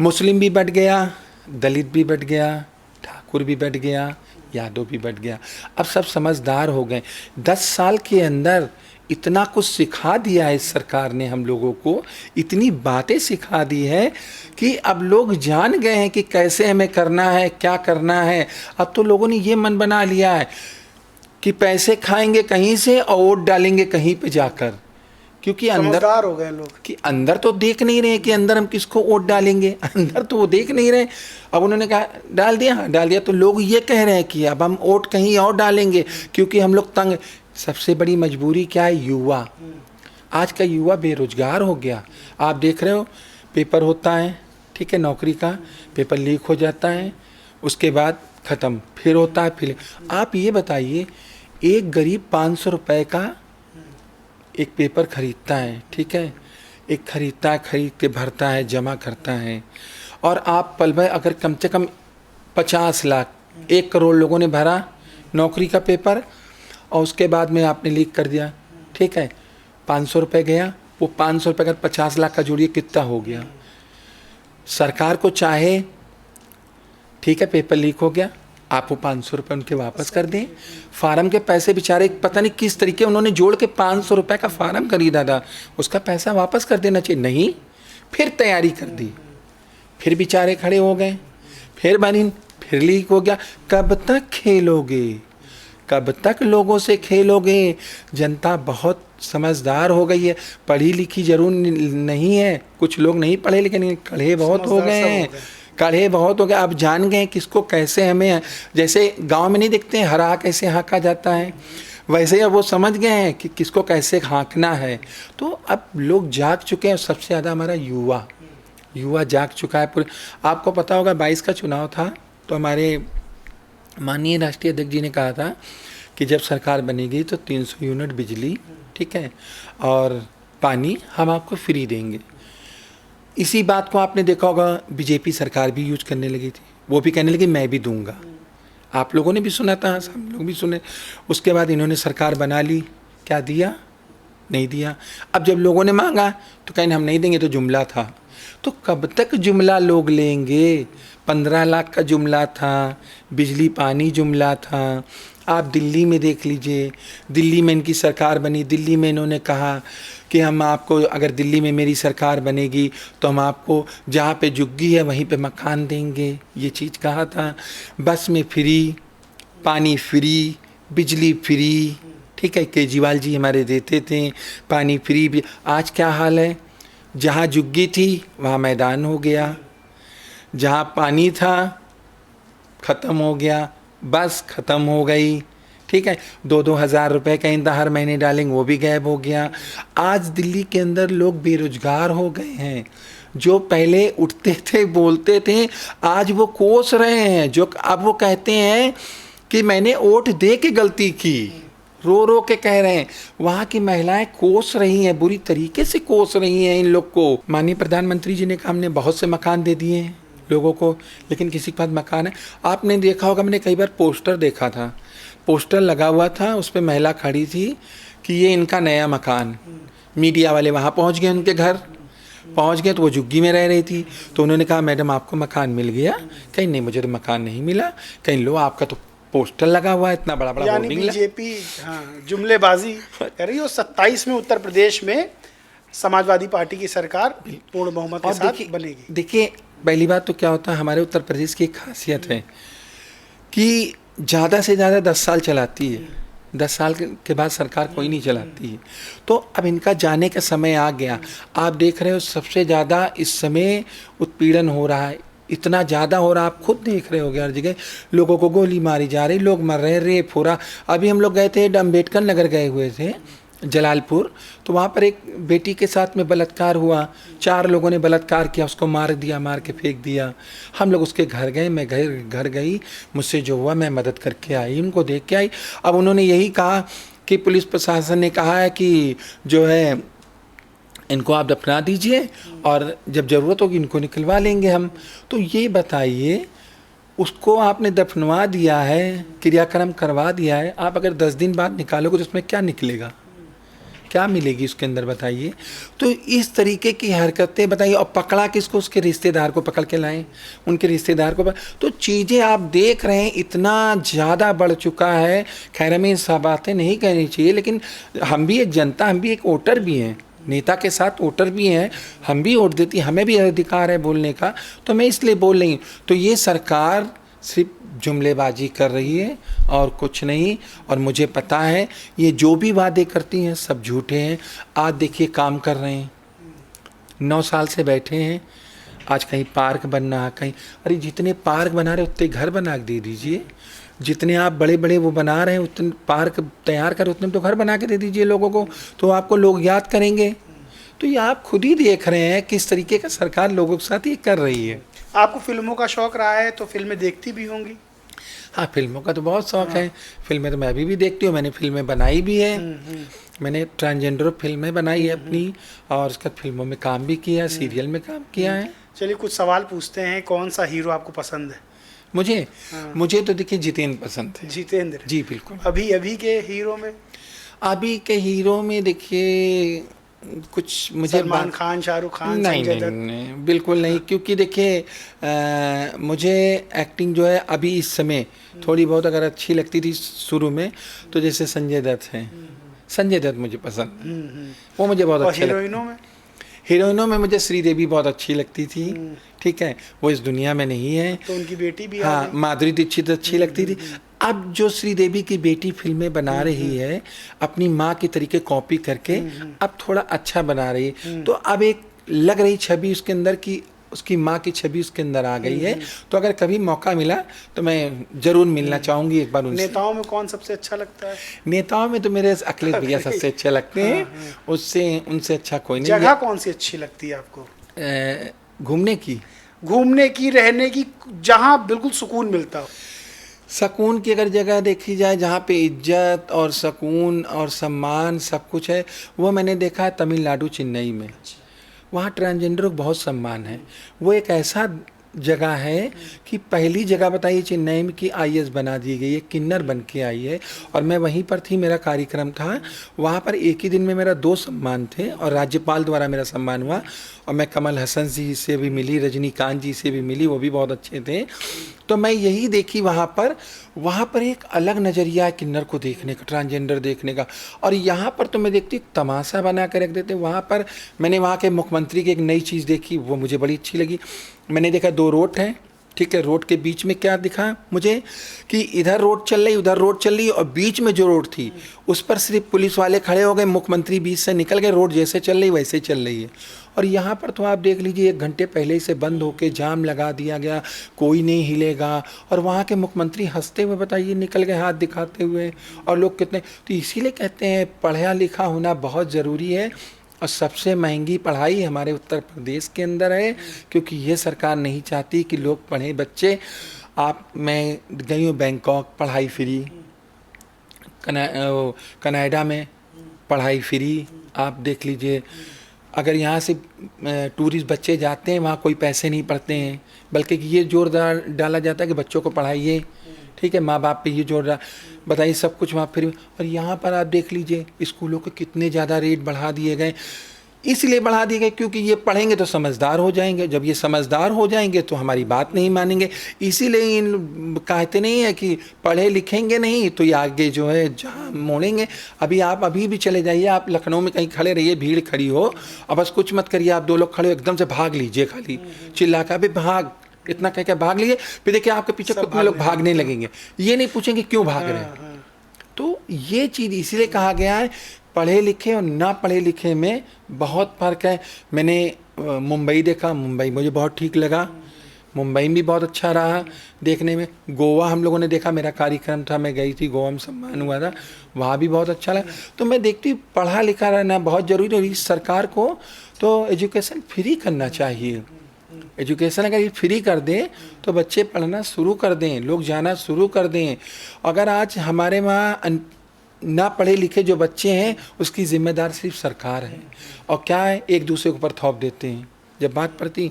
मुस्लिम भी बढ़ गया, दलित भी बढ़ गया, ठाकुर भी बढ़ गया, यादव भी बढ़ गया। अब सब समझदार हो गए। 10 साल के अंदर इतना कुछ सिखा दिया है इस सरकार ने हम लोगों को, इतनी बातें सिखा दी है कि अब लोग जान गए हैं कि कैसे हमें करना है, क्या करना है। अब तो लोगों ने ये मन बना लिया है कि पैसे खाएंगे कहीं से और वोट डालेंगे कहीं पे जाकर, क्योंकि अंदर हो गए लोग कि अंदर तो देख नहीं रहे कि अंदर हम किसको वोट डालेंगे, अंदर तो वो देख नहीं रहे। अब उन्होंने कहा डाल दिया, हाँ डाल दिया, तो लोग ये कह रहे हैं कि अब हम वोट कहीं और डालेंगे क्योंकि हम लोग तंग। सबसे बड़ी मजबूरी क्या है? युवा। आज का युवा बेरोजगार हो गया। आप देख रहे हो पेपर होता है, ठीक है, नौकरी का पेपर लीक हो जाता है, उसके बाद ख़त्म, फिर होता है फिर। आप ये बताइए, एक गरीब 500 रुपये का एक पेपर खरीदता है, ठीक है, एक खरीदता है, खरीद के भरता है, जमा करता है, और आप पल भर अगर कम से कम 50 लाख 1 करोड़ लोगों ने भरा नौकरी का पेपर और उसके बाद में आपने लीक कर दिया, ठीक है, 500 रुपये गया, वो 500 रुपये का 50 लाख का जोड़िए कितना हो गया। सरकार को चाहे, ठीक है, पेपर लीक हो गया, आप वो 500 रुपये उनके वापस कर दें। फार्म के पैसे बेचारे पता नहीं किस तरीके उन्होंने जोड़ के 500 रुपये का फार्म खरीदा था, उसका पैसा वापस कर देना चाहिए। नहीं, फिर तैयारी कर दी, फिर बेचारे खड़े हो गए, फिर बनी, फिर लीक हो गया। कब तक खेलोगे, कब तक लोगों से खेलोगे? जनता बहुत समझदार हो गई है, पढ़ी लिखी जरूर नहीं है, कुछ लोग नहीं पढ़े लेकिन कढ़े बहुत हो गए हैं, कढ़े बहुत हो गए। अब जान गए किसको कैसे हमें, जैसे गांव में नहीं देखते हैं हरा कैसे हाँका जाता है, वैसे अब वो समझ गए हैं कि किसको कैसे हाँकना है। तो अब लोग जाग चुके हैं, सबसे ज़्यादा हमारा युवा जाग चुका है पूरे। आपको पता होगा 22 का चुनाव था तो हमारे माननीय राष्ट्रीय अध्यक्ष जी ने कहा था कि जब सरकार बनेगी तो 300 यूनिट बिजली, ठीक है, और पानी हम आपको फ्री देंगे। इसी बात को आपने देखा होगा बीजेपी सरकार भी यूज करने लगी थी, वो भी कहने लगी मैं भी दूंगा। आप लोगों ने भी सुना था, हम लोग भी सुने। उसके बाद इन्होंने सरकार बना ली, क्या दिया? नहीं दिया। अब जब लोगों ने मांगा तो कहीं हम नहीं देंगे, तो जुमला था। तो कब तक जुमला लोग लेंगे? 15 लाख का जुमला था, बिजली पानी जुमला था। आप दिल्ली में देख लीजिए, दिल्ली में इनकी सरकार बनी, दिल्ली में इन्होंने कहा कि हम आपको, अगर दिल्ली में मेरी सरकार बनेगी तो हम आपको जहाँ पे झुग्गी है वहीं पे मकान देंगे, ये चीज़ कहा था। बस में फ्री, पानी फ्री, बिजली फ्री, ठीक है, केजरीवाल जी हमारे देते थे, पानी फ्री भी। आज क्या हाल है? जहाँ झुग्गी थी वहाँ मैदान हो गया, जहाँ पानी था ख़त्म हो गया, बस ख़त्म हो गई, ठीक है। 2-2 हज़ार रुपये का ईंधन हर महीने डालेंगे, वो भी गायब हो गया। आज दिल्ली के अंदर लोग बेरोजगार हो गए हैं। जो पहले उठते थे बोलते थे, आज वो कोस रहे हैं। जो अब वो कहते हैं कि मैंने वोट दे के गलती की, रो रो के कह रहे हैं। वहाँ की महिलाएं कोस रही हैं, बुरी तरीके से कोस रही हैं इन लोग को। माननीय प्रधानमंत्री जी ने कहा हमने बहुत से मकान दे दिए हैं लोगों को, लेकिन किसी के पास मकान है। आपने देखा होगा, मैंने कई बार पोस्टर देखा था, पोस्टर लगा हुआ था, उस पर महिला खड़ी थी कि ये इनका नया मकान। मीडिया वाले वहाँ पहुँच गए, उनके घर पहुँच गए तो वो झुग्गी में रह रही थी। तो उन्होंने कहा मैडम आपको मकान मिल गया? कहीं नहीं, मुझे तो मकान नहीं मिला। कहीं लो, आपका तो पोस्टर लगा हुआ है, इतना बड़ा बड़ा यानी बीजेपी जुमलेबाजी कर रही है। 27 में उत्तर प्रदेश में समाजवादी पार्टी की सरकार पूर्ण बहुमत के साथ बनेगी। देखिए, पहली बात तो क्या होता है, हमारे उत्तर प्रदेश की एक खासियत है कि ज़्यादा से ज़्यादा 10 साल चलाती है, 10 साल के बाद सरकार कोई नहीं चलाती है। तो अब इनका जाने का समय आ गया। आप देख रहे हो सबसे ज़्यादा इस समय उत्पीड़न हो रहा है, इतना ज़्यादा हो रहा, आप खुद देख रहे होगे हर जगह लोगों को गोली मारी जा रही, लोग मर रहे, रेप हो रहा। अभी हम लोग गए थे, अम्बेडकर नगर गए हुए थे जलालपुर, तो वहाँ पर एक बेटी के साथ में बलात्कार हुआ, 4 लोगों ने बलात्कार किया, उसको मार दिया, मार के फेंक दिया। हम लोग उसके घर गए, मैं घर गई, मुझसे जो हुआ मैं मदद करके आई, उनको देख के आई। अब उन्होंने यही कहा कि पुलिस प्रशासन ने कहा है कि जो है इनको आप दफना दीजिए और जब ज़रूरत होगी इनको निकलवा लेंगे हम। तो ये बताइए, उसको आपने दफनवा दिया है, क्रियाक्रम करवा दिया है, आप अगर 10 दिन बाद निकालोगे तो उसमें क्या निकलेगा, क्या मिलेगी उसके अंदर बताइए। तो इस तरीके की हरकतें बताइए, और पकड़ा किसको? उसके रिश्तेदार को पकड़ के लाएं, उनके रिश्तेदार को तो चीज़ें आप देख रहे हैं इतना ज़्यादा बढ़ चुका है। खैर हमें सब बातें नहीं कहनी चाहिए, लेकिन हम भी एक जनता, हम भी एक वोटर भी हैं, नेता के साथ वोटर भी हैं, हम भी वोट देती, हमें भी अधिकार है बोलने का, तो मैं इसलिए बोल रही हूँ। तो ये सरकार सिर्फ जुमलेबाजी कर रही है और कुछ नहीं। और मुझे पता है ये जो भी वादे करती हैं सब झूठे हैं। आज देखिए काम कर रहे हैं, 9 साल से बैठे हैं, आज कहीं पार्क बनना, कहीं, अरे जितने पार्क बना रहे उतने घर बना के दे दीजिए, जितने आप बड़े बड़े वो बना रहे हैं उतने पार्क तैयार कर, उतने तो घर बना के दे दीजिए लोगों को, तो आपको लोग याद करेंगे। तो ये आप खुद ही देख रहे हैं किस तरीके का सरकार लोगों के साथ ये कर रही है। आपको फिल्मों का शौक रहा है तो फिल्में देखती भी होंगी? हाँ, फिल्मों का तो बहुत शौक है। फिल्में तो मैं अभी भी देखती हूँ, मैंने फिल्में बनाई भी है। मैंने ट्रांसजेंडर फिल्में बनाई है अपनी, और उसका फिल्मों में काम भी किया, सीरियल में काम किया है। चलिए कुछ सवाल पूछते हैं, कौन सा हीरो आपको पसंद है? मुझे तो देखिए जितेंद्र पसंद है। जितेंद्र जी बिल्कुल। अभी के हीरो में? अभी के हीरो में देखिए कुछ मुझे सलमान खान, शाहरुख खान, संजय दत्त? नहीं, बिल्कुल नहीं, क्योंकि देखिए मुझे एक्टिंग जो है अभी इस समय थोड़ी बहुत अगर अच्छी लगती थी शुरू में, तो जैसे संजय दत्त है, संजय दत्त मुझे पसंद, वो मुझे बहुत अच्छा लगता है। हीरोइनों में मुझे श्रीदेवी बहुत अच्छी लगती थी, ठीक है, वो इस दुनिया में नहीं है। तो उनकी बेटी भी आ हाँ, गई। माधुरी दीक्षित अच्छी लगती थी। अब जो श्रीदेवी की बेटी फिल्में बना रही है अपनी माँ की तरीके कॉपी करके, अब थोड़ा अच्छा बना रही है, तो अब एक लग रही छवि उसके अंदर की, उसकी माँ की छवि उसके अंदर आ गई है। तो अगर कभी मौका मिला तो मैं जरूर मिलना चाहूंगी एक बार उनसे। नेताओं में कौन सबसे अच्छा लगता है? नेताओं में तो मेरे अखिलेश भैया सबसे अच्छे लगते हैं। उससे उनसे अच्छा कोई नहीं जगह कौन सी अच्छी लगती है आपको? है। घूमने की, घूमने की, रहने की, जहाँ बिल्कुल सुकून मिलता हो। सकून की अगर जगह देखी जाए जहाँ पे इज्जत और सकून और सम्मान सब कुछ है, वो मैंने देखा है तमिलनाडु, चेन्नई में। वहाँ ट्रांसजेंडरों को बहुत सम्मान है। वो एक ऐसा जगह है कि पहली जगह बताइए चेन्नई में कि आईएएस बना दी गई है, किन्नर बन के आई है। और मैं वहीं पर थी, मेरा कार्यक्रम था वहाँ पर। एक ही दिन में मेरा 2 सम्मान थे और राज्यपाल द्वारा मेरा सम्मान हुआ। और मैं कमल हसन जी से भी मिली, रजनीकांत जी से भी मिली, वो भी बहुत अच्छे थे। तो मैं यही देखी वहाँ पर एक अलग नज़रिया है किन्नर को देखने का, ट्रांसजेंडर देखने का। और यहाँ पर तो मैं देखती तमाशा बना कर रख देते। वहाँ पर मैंने वहाँ के मुख्यमंत्री की एक नई चीज़ देखी, वो मुझे बड़ी अच्छी लगी। मैंने देखा 2 रोड हैं, ठीक है, रोड के बीच में क्या दिखा मुझे कि इधर रोड चल रही, उधर रोड चल रही, और बीच में जो रोड थी उस पर सिर्फ पुलिस वाले खड़े हो गए, मुख्यमंत्री बीच से निकल गए, रोड जैसे चल रही वैसे चल रही है। और यहाँ पर तो आप देख लीजिए 1 घंटे पहले से बंद होके जाम लगा दिया गया, कोई नहीं हिलेगा। और वहाँ के मुख्यमंत्री हंसते हुए बताइए निकल गए हाथ दिखाते हुए। और लोग कितने, तो इसीलिए कहते हैं पढ़ा लिखा होना बहुत ज़रूरी है। और सबसे महंगी पढ़ाई हमारे उत्तर प्रदेश के अंदर है, क्योंकि ये सरकार नहीं चाहती कि लोग पढ़ें बच्चे। मैं गई हूँ बैंकॉक, पढ़ाई फ्री, कनाडा में पढ़ाई फ्री। आप देख लीजिए, अगर यहाँ से टूरिस्ट बच्चे जाते हैं वहाँ कोई पैसे नहीं पड़ते हैं, बल्कि ये जोर डाला जाता है कि बच्चों को पढ़ाइए, ठीक है, माँ बाप पे ये जोर बताइए, सब कुछ वहाँ फ्री। और यहाँ पर आप देख लीजिए स्कूलों के कितने ज़्यादा रेट बढ़ा दिए गए। इसलिए बढ़ा दिए गए क्योंकि ये पढ़ेंगे तो समझदार हो जाएंगे, जब ये समझदार हो जाएंगे तो हमारी बात नहीं मानेंगे। इसीलिए इन कहते नहीं है कि पढ़े लिखेंगे नहीं तो ये आगे जो है जहाँ मोड़ेंगे। आप अभी भी चले जाइए, आप लखनऊ में कहीं खड़े रहिए, भीड़ खड़ी हो और बस कुछ मत करिए, आप 2 लोग खड़े हो एकदम से भाग लीजिए, खाली चिल्ला कर भी भाग, इतना कह के भाग लिए, फिर देखिए आपके पीछे कितने लोग भागने लगेंगे, ये नहीं पूछेंगे क्यों भाग रहे हैं। तो ये चीज़ इसीलिए कहा गया है पढ़े लिखे और ना पढ़े लिखे में बहुत फ़र्क है। मैंने मुंबई देखा, मुंबई मुझे बहुत ठीक लगा, मुंबई भी बहुत अच्छा रहा देखने में। गोवा हम लोगों ने देखा, मेरा कार्यक्रम था, मैं गई थी, गोवा में सम्मान हुआ था, वहाँ भी बहुत अच्छा लगा। तो मैं देखती हूँ पढ़ा लिखा रहना बहुत ज़रूरी है। इस सरकार को तो एजुकेशन फ्री करना चाहिए। एजुकेशन अगर ये फ्री कर दें तो बच्चे पढ़ना शुरू कर दें, लोग जाना शुरू कर दें। अगर आज हमारे वहाँ ना पढ़े लिखे जो बच्चे हैं उसकी जिम्मेदार सिर्फ सरकार है। और क्या है, एक दूसरे के ऊपर थोप देते हैं। जब बात पड़ती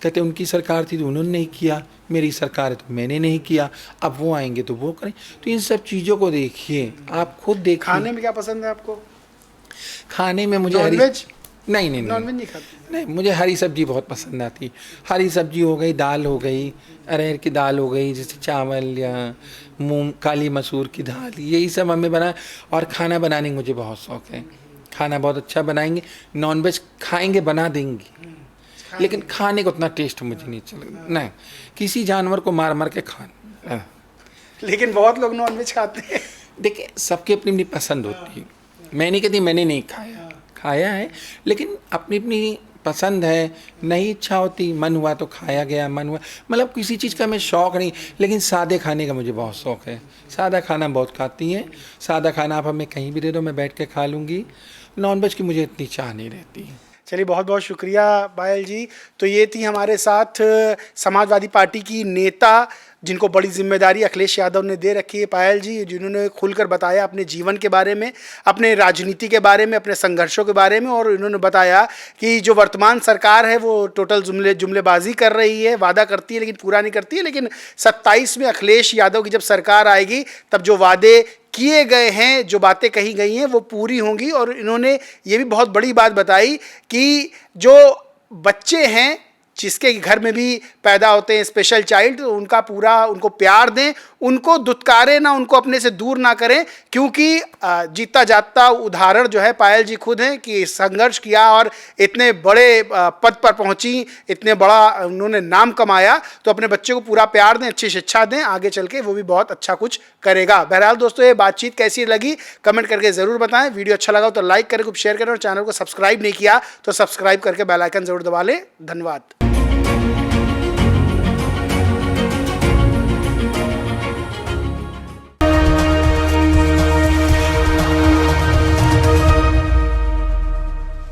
कहते उनकी सरकार थी तो उन्होंने नहीं किया, मेरी सरकार है तो मैंने नहीं किया, अब वो आएंगे तो वो करें। तो इन सब चीज़ों को देखिए, आप खुद देखिए। खाने में क्या पसंद है आपको? खाने में मुझे नॉनवेज? नहीं, नॉनवेज नहीं खाते? नहीं, मुझे हरी सब्जी बहुत पसंद आती। हरी सब्जी हो गई, दाल हो गई, अरहर की दाल हो गई, जैसे चावल या मूंग, काली मसूर की दाल, यही सब हमें बना। और खाना बनाने की मुझे बहुत शौक़ है, खाना बहुत अच्छा बनाएंगे। नॉनवेज खाएंगे, बना देंगे, लेकिन खाने को उतना टेस्ट मुझे नहीं चलेगा। नहीं, किसी जानवर को मार मार के खाना। लेकिन बहुत लोग नॉनवेज खाते हैं। देखिए सबकी अपनी अपनी पसंद होती है। मैं नहीं कहती मैंने नहीं खाया है, लेकिन अपनी अपनी पसंद है। नहीं इच्छा होती, मन हुआ तो खाया गया, मन हुआ, मतलब किसी चीज़ का मैं शौक़ नहीं। लेकिन सादे खाने का मुझे बहुत शौक़ है, सादा खाना बहुत खाती हैं। सादा खाना आप हमें कहीं भी दे दो मैं बैठ के खा लूँगी। नॉनवेज की मुझे इतनी चाह नहीं रहती। चलिए, बहुत बहुत शुक्रिया पायल जी। तो ये थी हमारे साथ समाजवादी पार्टी की नेता जिनको बड़ी जिम्मेदारी अखिलेश यादव ने दे रखी है, पायल जी, जिन्होंने खुलकर बताया अपने जीवन के बारे में, अपने राजनीति के बारे में, अपने संघर्षों के बारे में। और इन्होंने बताया कि जो वर्तमान सरकार है वो टोटल जुमलेबाजी कर रही है, वादा करती है लेकिन पूरा नहीं करती है। लेकिन 27 में अखिलेश यादव की जब सरकार आएगी तब जो वादे किए गए हैं, जो बातें कही गई हैं वो पूरी होंगी। और इन्होंने ये भी बहुत बड़ी बात बताई कि जो बच्चे हैं जिसके घर में भी पैदा होते हैं स्पेशल चाइल्ड, तो उनका पूरा उनको प्यार दें, उनको दुत्कारें ना, उनको अपने से दूर ना करें, क्योंकि जीता जागता उदाहरण जो है पायल जी खुद हैं कि संघर्ष किया और इतने बड़े पद पर पहुंची, इतने बड़ा उन्होंने नाम कमाया। तो अपने बच्चे को पूरा प्यार दें, अच्छी शिक्षा दें, आगे चल के वो भी बहुत अच्छा कुछ करेगा। बहरहाल दोस्तों, ये बातचीत कैसी लगी कमेंट करके ज़रूर बताएं। वीडियो अच्छा लगा तो लाइक करें, खूब शेयर करें, और चैनल को सब्सक्राइब नहीं किया तो सब्सक्राइब करके बेल आइकन जरूर दबा लें। धन्यवाद।